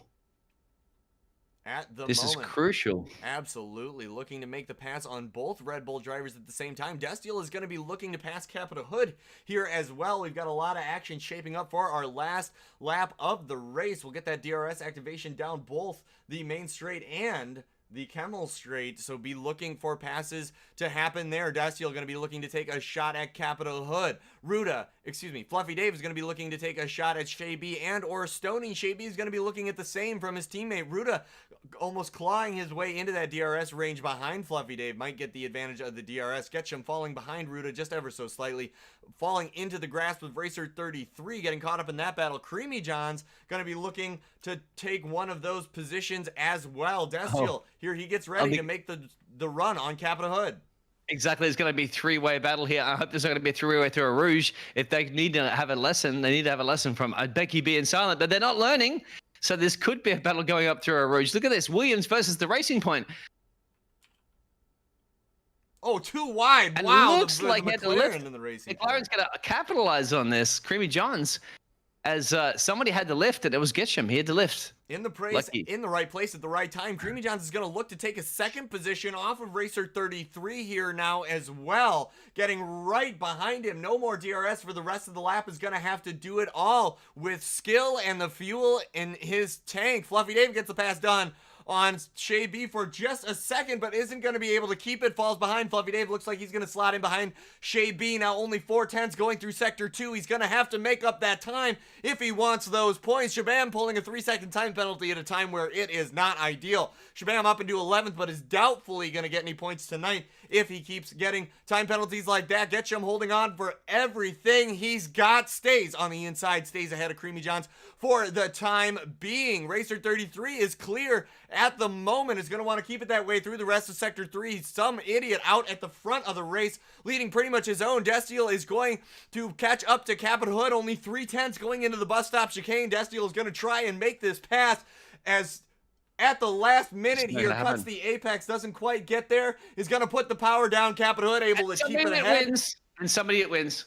At the this moment. Is crucial. Absolutely. Looking to make the pass on both Red Bull drivers at the same time. Destiel is going to be looking to pass Capitol Hood here as well. We've got a lot of action shaping up for our last lap of the race. We'll get that DRS activation down both the main straight and the Kemmel Straight, so be looking for passes to happen there. Destiel going to be looking to take a shot at Capitol Hood. Fluffy Dave is going to be looking to take a shot at Shay B and or Stony. Shay B is going to be looking at the same from his teammate. Ruda almost clawing his way into that DRS range behind Fluffy Dave. Might get the advantage of the DRS. Getchum falling behind Ruda just ever so slightly. Falling into the grasp with Racer 33, getting caught up in that battle. Creamy John's going to be looking to take one of those positions as well. Destiel, here he gets ready to make the run on Capitol Hood. Exactly. It's going to be a three-way battle here. I hope there's not going to be a three-way through a Rouge. If they need to have a lesson, they need to have a lesson from Becky B and Silent, but they're not learning. So this could be a battle going up through a Rouge. Look at this. Williams versus the Racing Point. Oh, too wide. And wow. Looks the like McLaren in the Racing McLaren's going to capitalize on this. Creamy Johns, as somebody had to lift it. It was Getchum. He had to lift. In the right place at the right time. Creamy Johns is going to look to take a second position off of Racer 33 here now as well. Getting right behind him. No more DRS for the rest of the lap. Is going to have to do it all with skill and the fuel in his tank. Fluffy Dave gets the pass done on Shay B for just a second, but isn't going to be able to keep it. Falls behind. Fluffy Dave looks like he's going to slot in behind Shay B. Now only 4/10 going through Sector 2. He's going to have to make up that time if he wants those points. Shabam pulling a 3-second time penalty at a time where it is not ideal. Shabam up into 11th, but is doubtfully going to get any points tonight if he keeps getting time penalties like that. Getchum holding on for everything he's got. Stays on the inside, stays ahead of Creamy Johns for the time being. Racer 33 is clear at the moment. Is going to want to keep it that way through the rest of Sector 3. Some idiot out at the front of the race, leading pretty much his own. Destiel is going to catch up to Capitol Hood. Only 3/10 going into the bus stop chicane. Destiel is going to try and make this pass as at the last minute here, cuts the apex, doesn't quite get there, is going to put the power down. Capitol Hood able to keep it ahead. And somebody wins.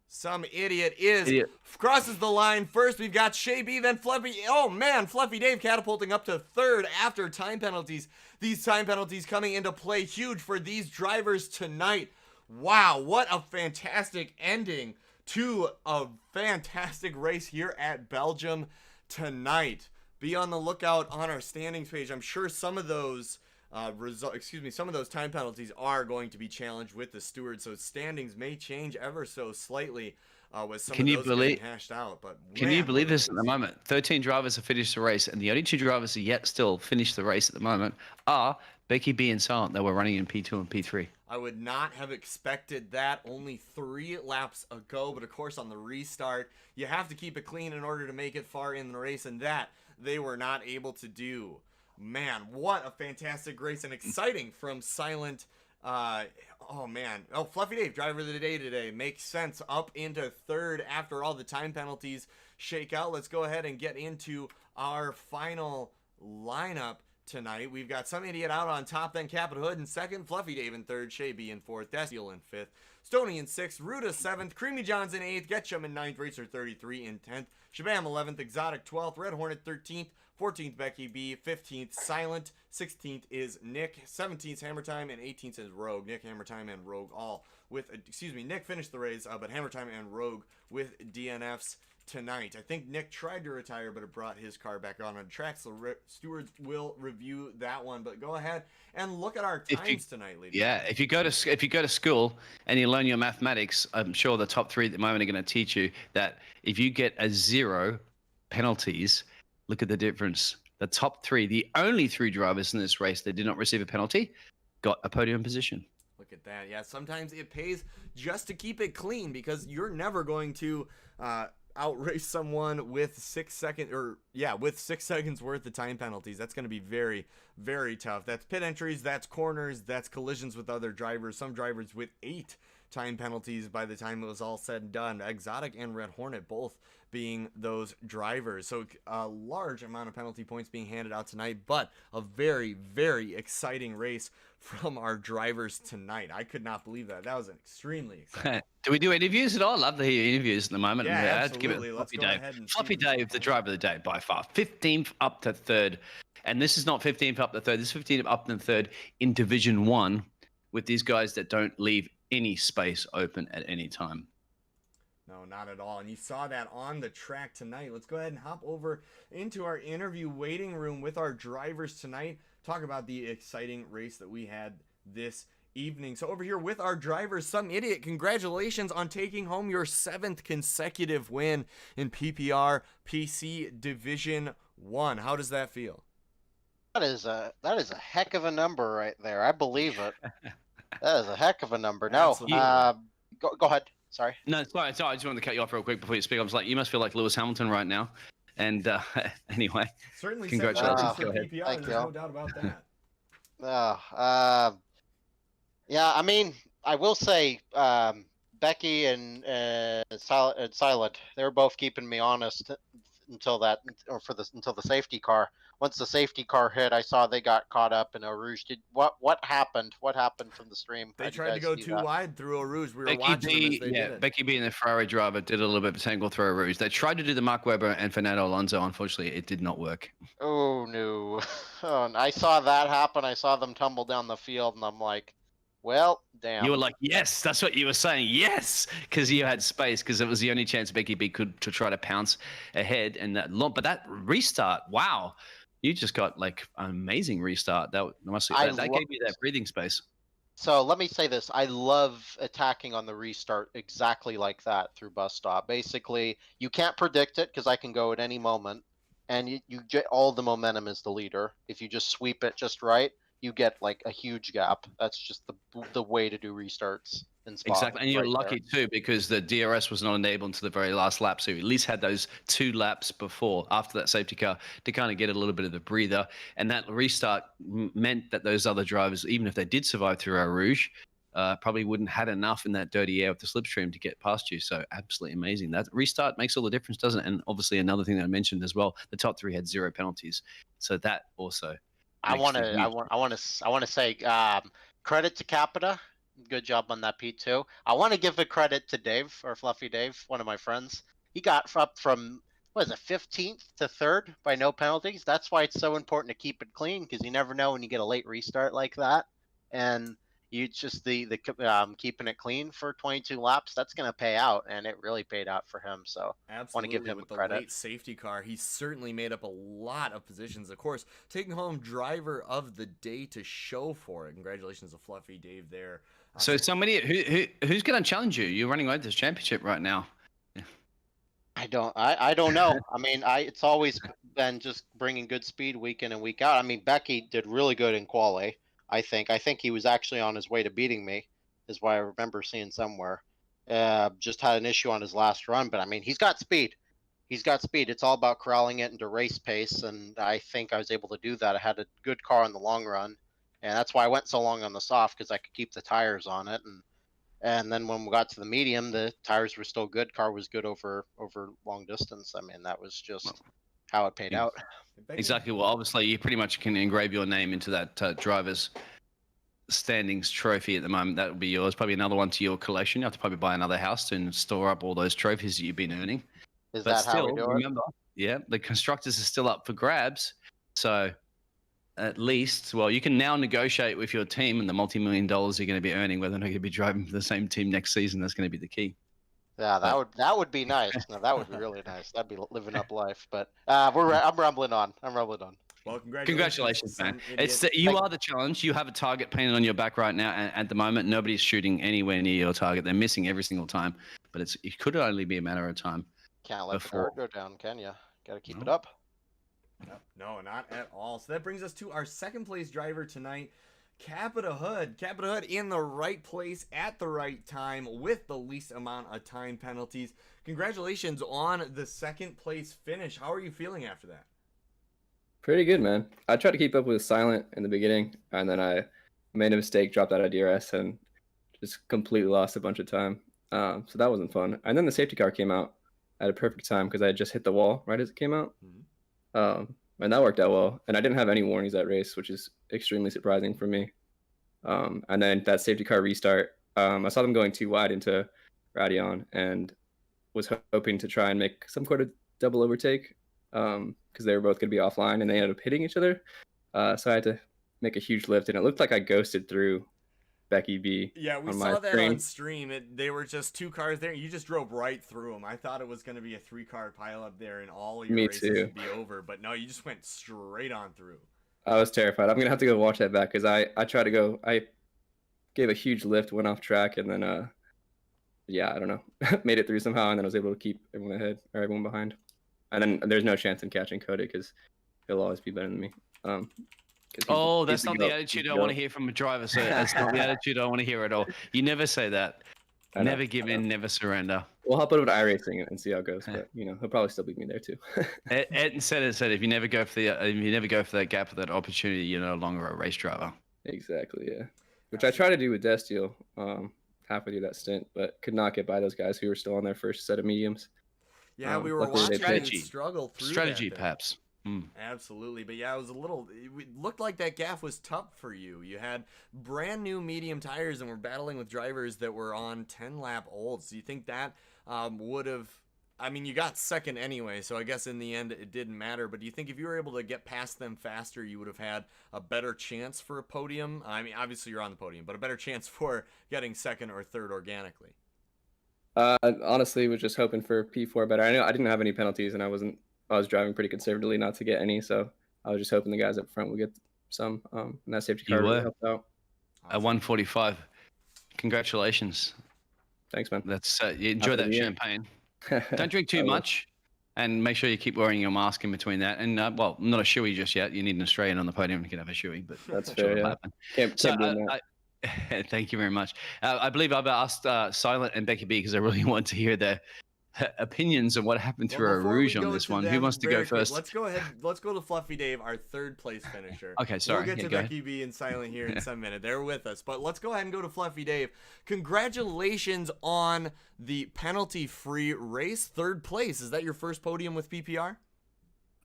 Some idiot crosses the line first. We've got Shay B, then Fluffy. Oh man, Fluffy Dave catapulting up to third after time penalties. These time penalties coming into play huge for these drivers tonight. Wow, what a fantastic ending to a fantastic race here at Belgium tonight. Be on the lookout on our standings page. I'm sure some of those some of those time penalties are going to be challenged with the stewards, so standings may change ever so slightly with some of those getting hashed out. But can you believe this at the moment? 13 drivers have finished the race, and the only 2 drivers who yet still finish the race at the moment are Becky B and Silent that were running in P2 and P3. I would not have expected that only 3 laps ago, but of course on the restart, you have to keep it clean in order to make it far in the race, and that they were not able to do. Man, what a fantastic race and exciting from Silent. Oh man. Oh, Fluffy Dave, driver of the day today. Makes sense. Up into third after all the time penalties shake out. Let's go ahead and get into our final lineup tonight. We've got Some Idiot out on top, then Capitol Hood in second, Fluffy Dave in third, Shay B in fourth, Destiel in fifth, Stony in sixth, Ruda 7th, Creamy Johns in 8th, Getchum in 9th, Racer 33 in 10th, Shabam 11th, Exotic 12th, Red Hornet 13th, 14th Becky B, 15th Silent, 16th is Nick, 17th Hammer Time, and 18th is Rogue. Nick, Hammer Time, and Rogue all with, Nick finished the race, but Hammer Time and Rogue with DNFs tonight. I think Nick tried to retire, but it brought his car back on the track, so stewards will review that one. But go ahead and look at our times tonight, ladies. Yeah, if you go to school and you learn your mathematics, I'm sure the top 3 at the moment are going to teach you that if you get a 0 penalties, look at the difference. The top 3, the only 3 drivers in this race that did not receive a penalty, got a podium position. Look at that. Yeah, sometimes it pays just to keep it clean because you're never going to outrace someone with 6 seconds worth of time penalties. That's going to be very, very tough. That's pit entries, that's corners, that's collisions with other drivers. Some drivers with 8 time penalties by the time it was all said and done. Exotic and Red Hornet both being those drivers. So a large amount of penalty points being handed out tonight, but a very, very exciting race from our drivers tonight. I could not believe that. That was an extremely exciting. Do we do interviews at all? I'd love to hear interviews at the moment. Yeah, absolutely. Let's go ahead and Fluffy Dave, the driver of the day by far. 15th up to 3rd. And this is not 15th up to 3rd. This is 15th up to 3rd in Division 1 with these guys that don't leave any space open at any time. No, not at all. And you saw that on the track tonight. Let's go ahead and hop over into our interview waiting room with our drivers tonight. talk about the exciting race that we had this evening. So over here with our drivers, Some Idiot, congratulations on taking home your 7th consecutive win in PPR PC Division 1. How does that feel? That is a heck of a number right there. I believe it. That is a heck of a number. No, go ahead. Sorry. No, sorry. I just wanted to cut you off real quick before you speak. I was like, you must feel like Lewis Hamilton right now. And anyway, certainly congratulations. For PPR, Thank there's you. no doubt about that. Yeah, I mean, I will say, Becky and Silent, they were both keeping me honest until the safety car. Once the safety car hit, I saw they got caught up in Eau Rouge. What happened? What happened from the stream? They tried to go too wide through Eau Rouge. We were watching them as they did it. Becky B and the Ferrari driver did a little bit of a tangle through Eau Rouge. They tried to do the Mark Webber and Fernando Alonso. Unfortunately, it did not work. Oh no! Oh, and I saw that happen. I saw them tumble down the field, and I'm like, well, damn. You were like, yes, that's what you were saying. Yes, because you had space, because it was the only chance Becky B could to try to pounce ahead. And but that restart, wow, you just got like an amazing restart. That gave you that breathing space. So let me say this. I love attacking on the restart exactly like that through bus stop. Basically, you can't predict it because I can go at any moment. And you get all the momentum as the leader. If you just sweep it just right, you get like a huge gap. That's just the way to do restarts in Spa. Exactly, and you're lucky too because the DRS was not enabled until the very last lap, so you at least had those 2 laps after that safety car to kind of get a little bit of a breather. And that restart meant that those other drivers, even if they did survive through Eau Rouge, probably wouldn't had enough in that dirty air with the slipstream to get past you. So absolutely amazing. That restart makes all the difference, doesn't it? And obviously another thing that I mentioned as well, the top 3 had 0 penalties, so that also. I want to say credit to Capita. Good job on that P2. I want to give a credit to Dave, or Fluffy Dave, one of my friends. He got up from 15th to 3rd by no penalties. That's why it's so important to keep it clean, because you never know when you get a late restart like that. And you just the keeping it clean for 22 laps, that's going to pay out, and it really paid out for him. So I want to give him with credit. The late safety car, he certainly made up a lot of positions. Of course, taking home driver of the day to show for it. Congratulations to Fluffy Dave there. So somebody who's going to challenge you? You're running away with this championship right now. I don't know. I mean, it's always been just bringing good speed week in and week out. I mean, Becky did really good in quali. I think he was actually on his way to beating me, is what I remember seeing somewhere. Just had an issue on his last run, but I mean, he's got speed. It's all about corralling it into race pace, and I think I was able to do that. I had a good car in the long run, and that's why I went so long on the soft, because I could keep the tires on it. And then when we got to the medium, the tires were still good. Car was good over long distance. I mean, that was just how it paid out. Exactly. Well, obviously, you pretty much can engrave your name into that driver's standings trophy at the moment. That would be yours. Probably another one to your collection. You have to probably buy another house and store up all those trophies that you've been earning. Is that how we do it? Remember, yeah, the constructors are still up for grabs. So at least, well, you can now negotiate with your team and the multi-million dollars you're going to be earning, whether or not you're going to be driving for the same team next season. That's going to be the key. Yeah, that would be nice. No, that would be really nice. That'd be living up life. But I'm rambling on. Well, congratulations, man. You are the challenge. You have a target painted on your back right now, and at the moment, nobody's shooting anywhere near your target. They're missing every single time, but it could only be a matter of time. Can't let the guard go down, can you? Got to keep it up. No, not at all. So that brings us to our second place driver tonight, Capita Hood. Capita Hood in the right place at the right time with the least amount of time penalties. Congratulations on the second place finish. How are you feeling after that? Pretty good, man. I tried to keep up with Silent in the beginning, and then I made a mistake, dropped out of DRS, and just completely lost a bunch of time. So that wasn't fun. And then the safety car came out at a perfect time because I had just hit the wall right as it came out. And that worked out well. And I didn't have any warnings that race, which is extremely surprising for me. And then that safety car restart, I saw them going too wide into Radeon and was hoping to try and make some sort of double overtake because they were both going to be offline and they ended up hitting each other. So I had to make a huge lift, and it looked like I ghosted through Becky B. Yeah, we saw that on stream. They were just 2 cars there. You just drove right through them. I thought it was going to be a 3-car pileup there, and all your races would be over. But no, you just went straight on through. I was terrified. I'm gonna have to go watch that back because I tried to go. I gave a huge lift, went off track, and then yeah, I don't know, made it through somehow, and then I was able to keep everyone ahead or everyone behind. And then there's no chance in catching Cody because he'll always be better than me. 'Cause Oh, he's that's the not goat. the attitude He's I the want to goat. hear from a driver. So that's not the attitude I want to hear at all. You never say that. I know, Never give I know. in, never surrender. We'll hop over to iRacing and see how it goes, but he'll probably still beat me there too. Ed said if you never go for that gap for that opportunity, you're no longer a race driver. Exactly, yeah. Which I tried to do with Destiel halfway through that stint, but could not get by those guys who were still on their first set of mediums. Yeah, we were luckily they watching pitched. you struggle through Strategy, that there. perhaps. Absolutely, but yeah, it looked like that gap was tough for you. You had brand new medium tires and were battling with drivers that were on 10-lap olds. Do you think that would have, I mean, you got second anyway, so I guess in the end it didn't matter, but do you think if you were able to get past them faster, you would have had a better chance for a podium? I mean, obviously you're on the podium, but a better chance for getting second or third organically? Honestly, was just hoping for P4 better. I know I didn't have any penalties, and I was driving pretty conservatively not to get any, so I was just hoping the guys up front would get some. And that safety car really helped out. At 145. Congratulations. Thanks, man. That's you enjoy Happy that New Year. champagne. Don't drink too I will. much, and make sure you keep wearing your mask in between that. And well, not a shoey just yet. You need an Australian on the podium. You can have a shoey, but That's I'm sure fair. it'll Yeah. happen. Can't So blame that. thank you very much. I believe I've asked Silent and Becky B because I really want to hear their opinions on what happened to Well, before we Rouge on go this to one. Who them wants to very go quick, first? Let's go ahead. Let's go to Fluffy Dave, our third place finisher. Okay, sorry. We'll get Yeah, to go ahead. Becky B and Silent here in some minute. They're with us, but let's go ahead and go to Fluffy Dave. Congratulations on the penalty-free race, third place. Is that your first podium with PPR?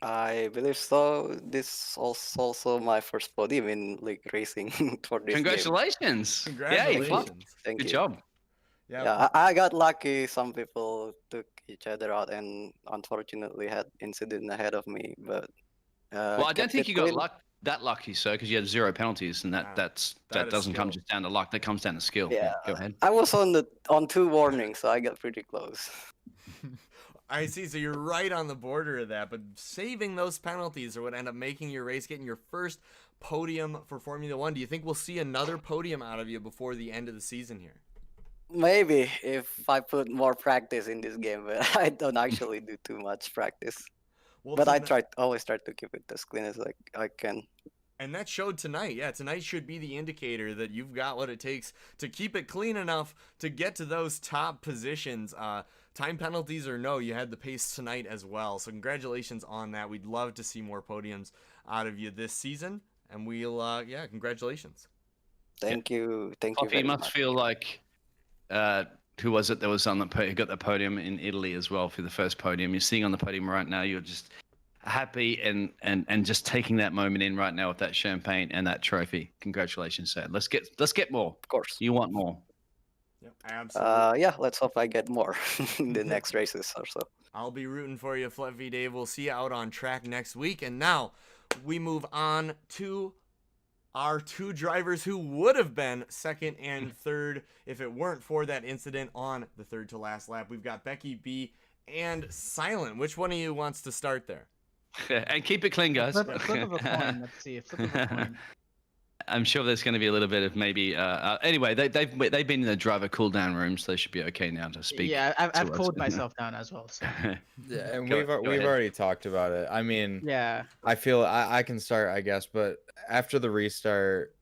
I believe so. This is also my first podium in league racing for this game. Congratulations. Congratulations. Yay, Thank good you. job. Yeah, I got lucky. Some people took each other out and unfortunately had incident ahead of me. But Well, I don't kept think it you got clean. that lucky, sir, because you had 0 penalties, and that is doesn't come skill. just down to luck. That comes down to skill. Yeah, Go ahead. I was on 2 warnings, so I got pretty close. I see. So you're right on the border of that, but saving those penalties are what end up making your race, getting your first podium for Formula One. Do you think we'll see another podium out of you before the end of the season here? Maybe if I put more practice in this game, but I don't actually do too much practice. Well, But I tonight- always try to keep it as clean as I can. And that showed tonight. Yeah, tonight should be the indicator that you've got what it takes to keep it clean enough to get to those top positions. Time penalties or no, you had the pace tonight as well. So congratulations on that. We'd love to see more podiums out of you this season. And we'll, yeah, congratulations. Thank you. Thank you Coffee, you very must much. feel like who was it that was on who got the podium in Italy as well for the first podium? You're sitting on the podium right now. You're just happy and just taking that moment in right now with that champagne and that trophy. Congratulations, sir. Let's get more. Of course. You want more. Yep, absolutely. Yeah, let's hope I get more in the next races or so. I'll be rooting for you, Fluffy Dave. We'll see you out on track next week. And now we move on to our 2 drivers who would have been second and third if it weren't for that incident on the third to last lap. We've got Becky B and Silent. Which one of you wants to start there? And keep it clean, guys. Flip of a coin. Let's see. Flip of a coin. I'm sure there's going to be a little bit of maybe. Anyway, they've been in the driver cool down room, so they should be okay now to speak. Yeah, I've to us, cooled isn't it? myself down as well. So. Yeah, and Go we've ahead. already talked about it. I mean, Yeah. I feel I can start, I guess, but after the restart,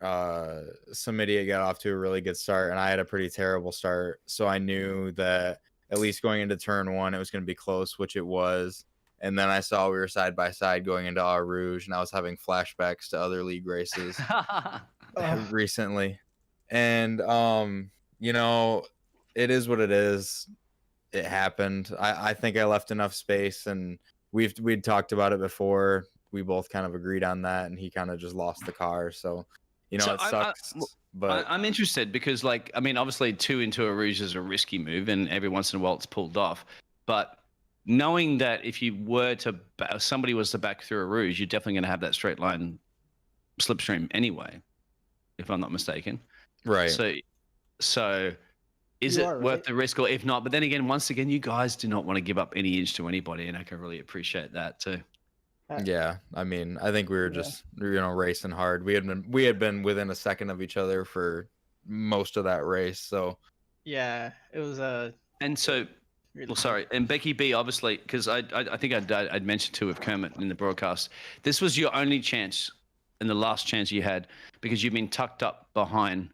some idiot got off to a really good start, and I had a pretty terrible start. So I knew that at least going into turn 1, it was going to be close, which it was. And then I saw we were side by side going into Eau Rouge, and I was having flashbacks to other league races recently. And you know, it is what it is. It happened. I think I left enough space, and we'd talked about it before. We both kind of agreed on that, and he kind of just lost the car. So, you know, So it sucks. but I'm interested because, like, I mean, obviously 2 into a Rouge is a risky move, and every once in a while it's pulled off. But knowing that if you were to somebody was to back through a Rouge, you're definitely going to have that straight line slipstream anyway, if I'm not mistaken. right. So is You it are worth right. the risk or if not? But then again, once again, you guys do not want to give up any inch to anybody, and I can really appreciate that too. Yeah, I mean, I think we were just racing hard. We had been within a second of each other for most of that race. So Yeah, it was And so, really well, good. sorry, and Becky B, obviously, because I think I'd mentioned too with Kermit in the broadcast, this was your only chance and the last chance you had because you've been tucked up behind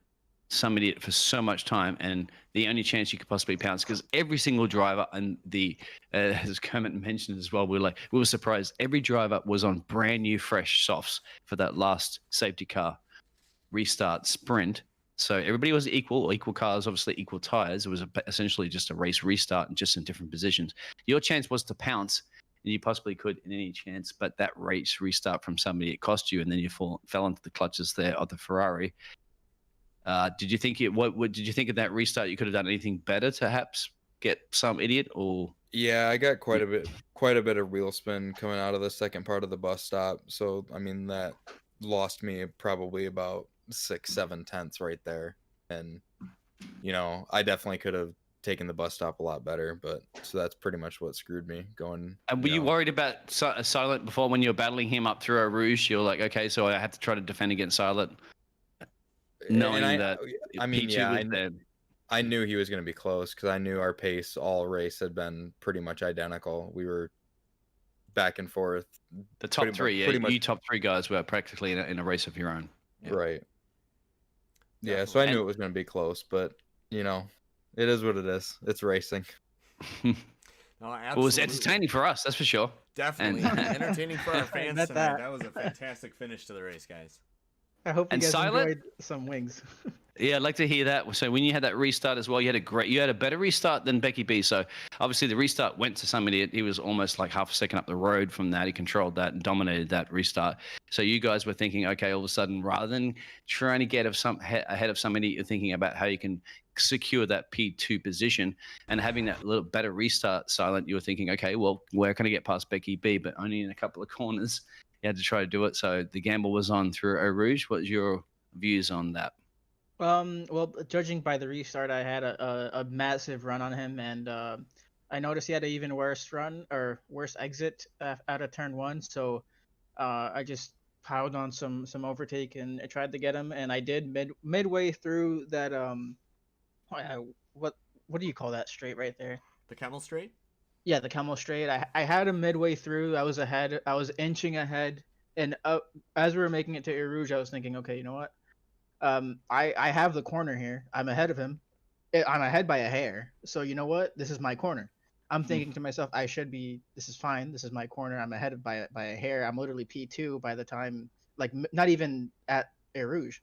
somebody for so much time, and the only chance you could possibly pounce because every single driver and as Kermit mentioned as well, we were surprised every driver was on brand new fresh softs for that last safety car restart sprint. So everybody was equal cars, obviously equal tires. It was essentially just a race restart and just in different positions. Your chance was to pounce, and you possibly could in any chance, but that race restart from somebody, it cost you, and then you fell into the clutches there of the Ferrari. Did you think what did you think of that restart? You could have done anything better to perhaps get some idiot or? yeah, I got quite a bit of wheel spin coming out of the second part of the bus stop. So I mean that lost me probably about 6-7 tenths right there. And I definitely could have taken the bus stop a lot better, but so that's pretty much what screwed me going. And were you worried about Silent before when you were battling him up through a Rouge? You're like, okay, so I have to try to defend against Silent, knowing that I mean, P2 yeah, was there. I knew he was going to be close because I knew our pace all race had been pretty much identical. We were back and forth. The top three, you top three guys were practically in a race of your own. Yeah. Right. Yeah, so I knew it was going to be close, but it is what it is. It's racing. No, It was entertaining for us, that's for sure. Definitely entertaining for our fans tonight. That was a fantastic finish to the race, guys. I hope you guys enjoyed some wings. Yeah, I'd like to hear that. So when you had that restart as well, you had a better restart than Becky B. So obviously the restart went to somebody. He was almost like half a second up the road from that. He controlled that and dominated that restart. So you guys were thinking, okay, all of a sudden, rather than trying to get ahead of somebody, you're thinking about how you can secure that P2 position and having that little better restart, Silent. You were thinking, okay, well, where can I get past Becky B? But only in a couple of corners. You had to try to do it. So the gamble was on through Eau Rouge. What's your views on that? Well, judging by the restart, I had a massive run on him, and I noticed he had an even worse run or worse exit out of turn one. So I just piled on some overtake and I tried to get him, and I did midway through that what do you call that straight right there? The camel straight? Yeah, the camel straight. I had him midway through. I was ahead. I was inching ahead, and as we were making it to Eau Rouge, I was thinking, okay, you know what? I have the corner here. I'm ahead of him. I'm ahead by a hair. So you know what? This is my corner. I'm thinking to myself, this is fine. This is my corner. I'm ahead by a hair. I'm literally P2 by the time, like not even at Eau Rouge.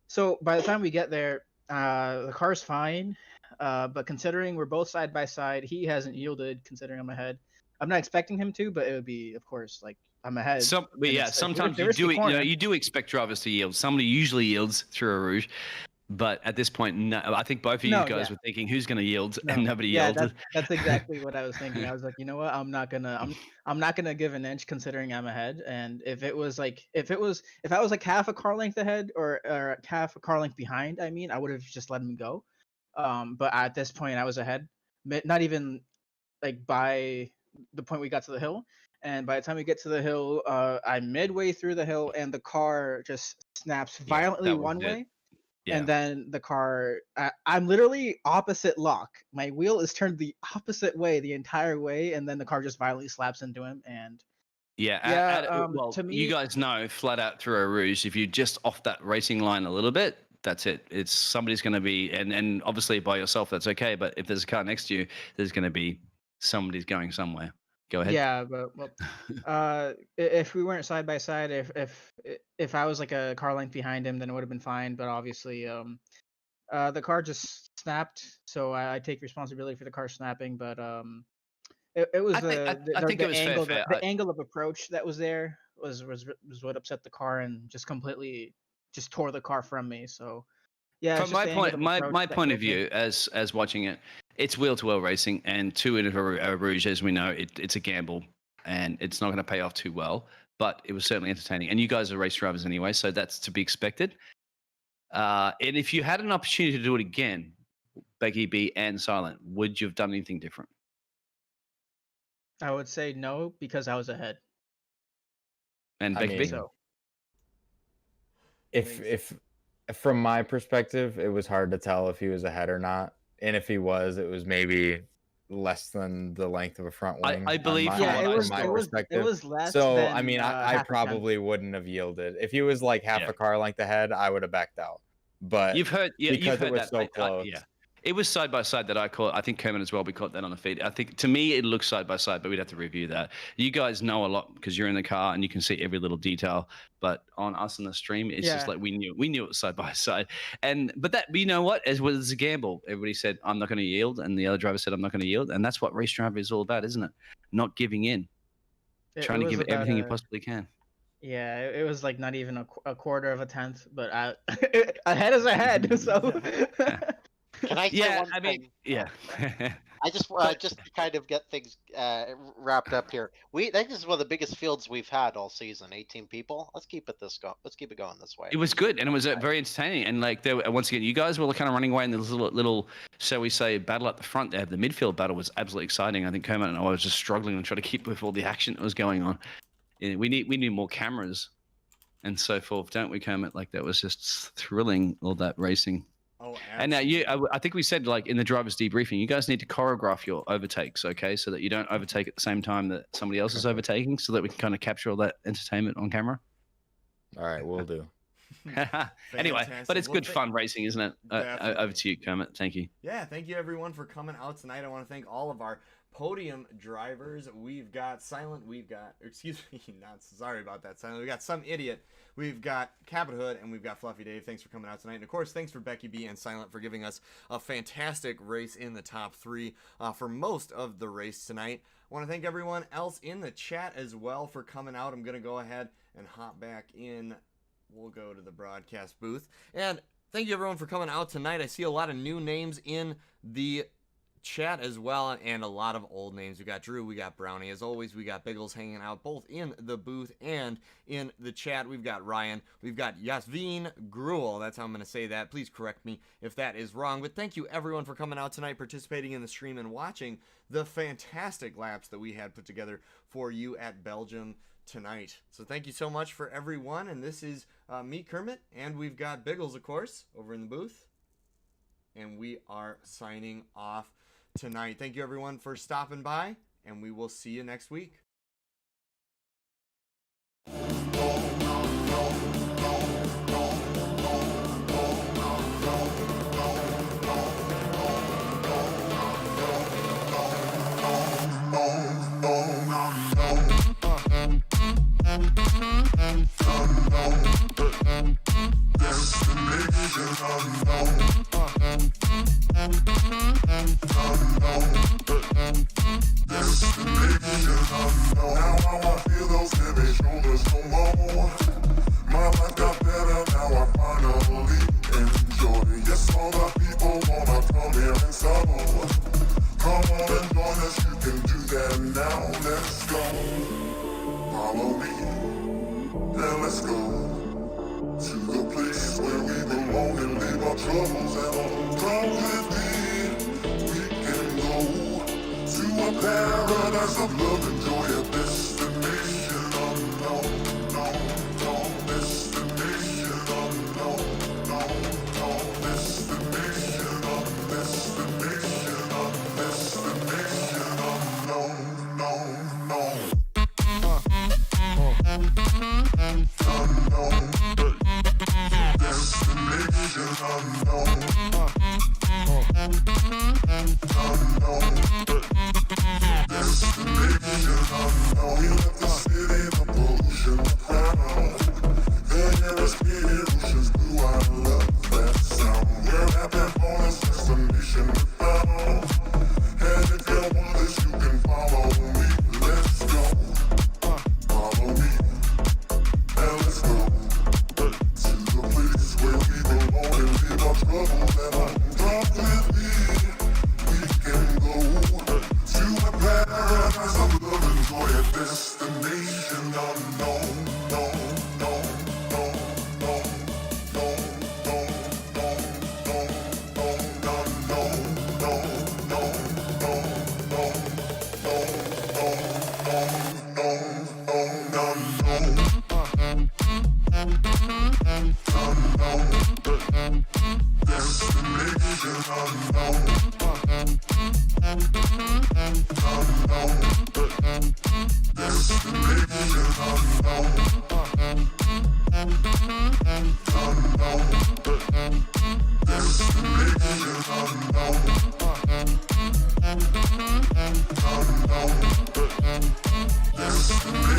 So by the time we get there, the car's fine. But considering we're both side by side, he hasn't yielded considering I'm ahead. I'm not expecting him to, but it would be, of course, like I'm ahead. Sometimes you do expect drivers to yield. Somebody usually yields through a Rouge, but at this point, no. I think both of you guys were thinking who's going to yield, and nobody yielded. That's exactly what I was thinking. I was like, you know what? I'm not gonna give an inch considering I'm ahead. And if I was like half a car length ahead or half a car length behind, I would have just let him go. But at this point, I was ahead, not even like by the point we got to the hill. And by the time we get to the hill, I'm midway through the hill, and the car just snaps violently one way. Yeah. And then the car, I'm literally opposite lock. My wheel is turned the opposite way the entire way, and then the car just violently slaps into him. And well, to me, you guys know flat out through a Rouge, if you're just off that racing line a little bit, that's it. It's somebody's going to be, and obviously by yourself, that's okay. But if there's a car next to you, there's going to be somebody's going somewhere. Go ahead. Yeah, but if we weren't side by side, if I was like a car length behind him, then it would have been fine. But obviously, the car just snapped, so I take responsibility for the car snapping. But it was the angle of approach that was there was what upset the car and just completely just tore the car from me. So yeah, from my point of view as watching it, it's wheel-to-wheel racing, and two in a Rouge, as we know, it's a gamble, and it's not going to pay off too well. But it was certainly entertaining, and you guys are race drivers anyway, so that's to be expected. And if you had an opportunity to do it again, Becky B and Silent, would you have done anything different? I would say no, because I was ahead. And I Becky B? mean, So if from my perspective, it was hard to tell if he was ahead or not, and if he was, it was maybe less than the length of a front wing. I believe on from my, what I from was my saw. perspective. it was less So than I mean, I half a tenth. probably wouldn't have yielded if he was like half Yeah. a car length ahead. I would have backed out. But You've heard, yeah, because you've heard it was that. so close. Yeah, it was side by side that I caught. I think Kermit as well. We caught that on the feed. I think to me it looks side by side, but we'd have to review that. You guys know a lot because you're in the car and you can see every little detail. But on us in the stream, it's just like we knew it was side by side. But you know what? As was a gamble. Everybody said I'm not going to yield, and the other driver said I'm not going to yield, and that's what race driver is all about, isn't it? Not giving in, trying to give it everything you possibly can. Yeah, it was like not even a quarter of a tenth, but ahead is ahead. So Can I say one thing? Yeah. I just to kind of get things wrapped up here. I think this is one of the biggest fields we've had all season. 18 people. Let's keep it going this way. It was good, and it was very entertaining. And like there, once again, you guys were kind of running away in this little, shall we say, battle at the front there. The midfield battle was absolutely exciting. I think Kermit and I was just struggling and trying to keep with all the action that was going on. We need more cameras and so forth, don't we, Kermit? Like that was just thrilling, all that racing. Oh, and now I think we said like in the driver's debriefing, you guys need to choreograph your overtakes, okay, so that you don't overtake at the same time that somebody else is overtaking, so that we can kind of capture all that entertainment on camera. All right, we'll do. Anyway, but it's good fun racing, isn't it? Over to you, Kermit. Thank you. Yeah, thank you everyone for coming out tonight. I want to thank all of our podium drivers. We've got Silent, sorry about that, Silent. We got Some Idiot, we've got Cabot Hood, and we've got Fluffy Dave. Thanks for coming out tonight. And of course, thanks for Becky B and Silent for giving us a fantastic race in the top 3 for most of the race tonight. I want to thank everyone else in the chat as well for coming out. I'm going to go ahead and hop back in. We'll go to the broadcast booth. And thank you everyone for coming out tonight. I see a lot of new names in the chat as well, and a lot of old names. We got Drew, we got Brownie. As always, we got Biggles hanging out both in the booth and in the chat. We've got Ryan, we've got Yasveen Gruel. That's how I'm going to say that. Please correct me if that is wrong. But thank you everyone for coming out tonight, participating in the stream, and watching the fantastic laps that we had put together for you at Belgium tonight. So thank you so much for everyone. And this is me, Kermit, and we've got Biggles, of course, over in the booth. And we are signing off tonight. Thank you everyone for stopping by, and we will see you next week. Paradise of love, enjoy a destination unknown. no, no, no. Destination unknown.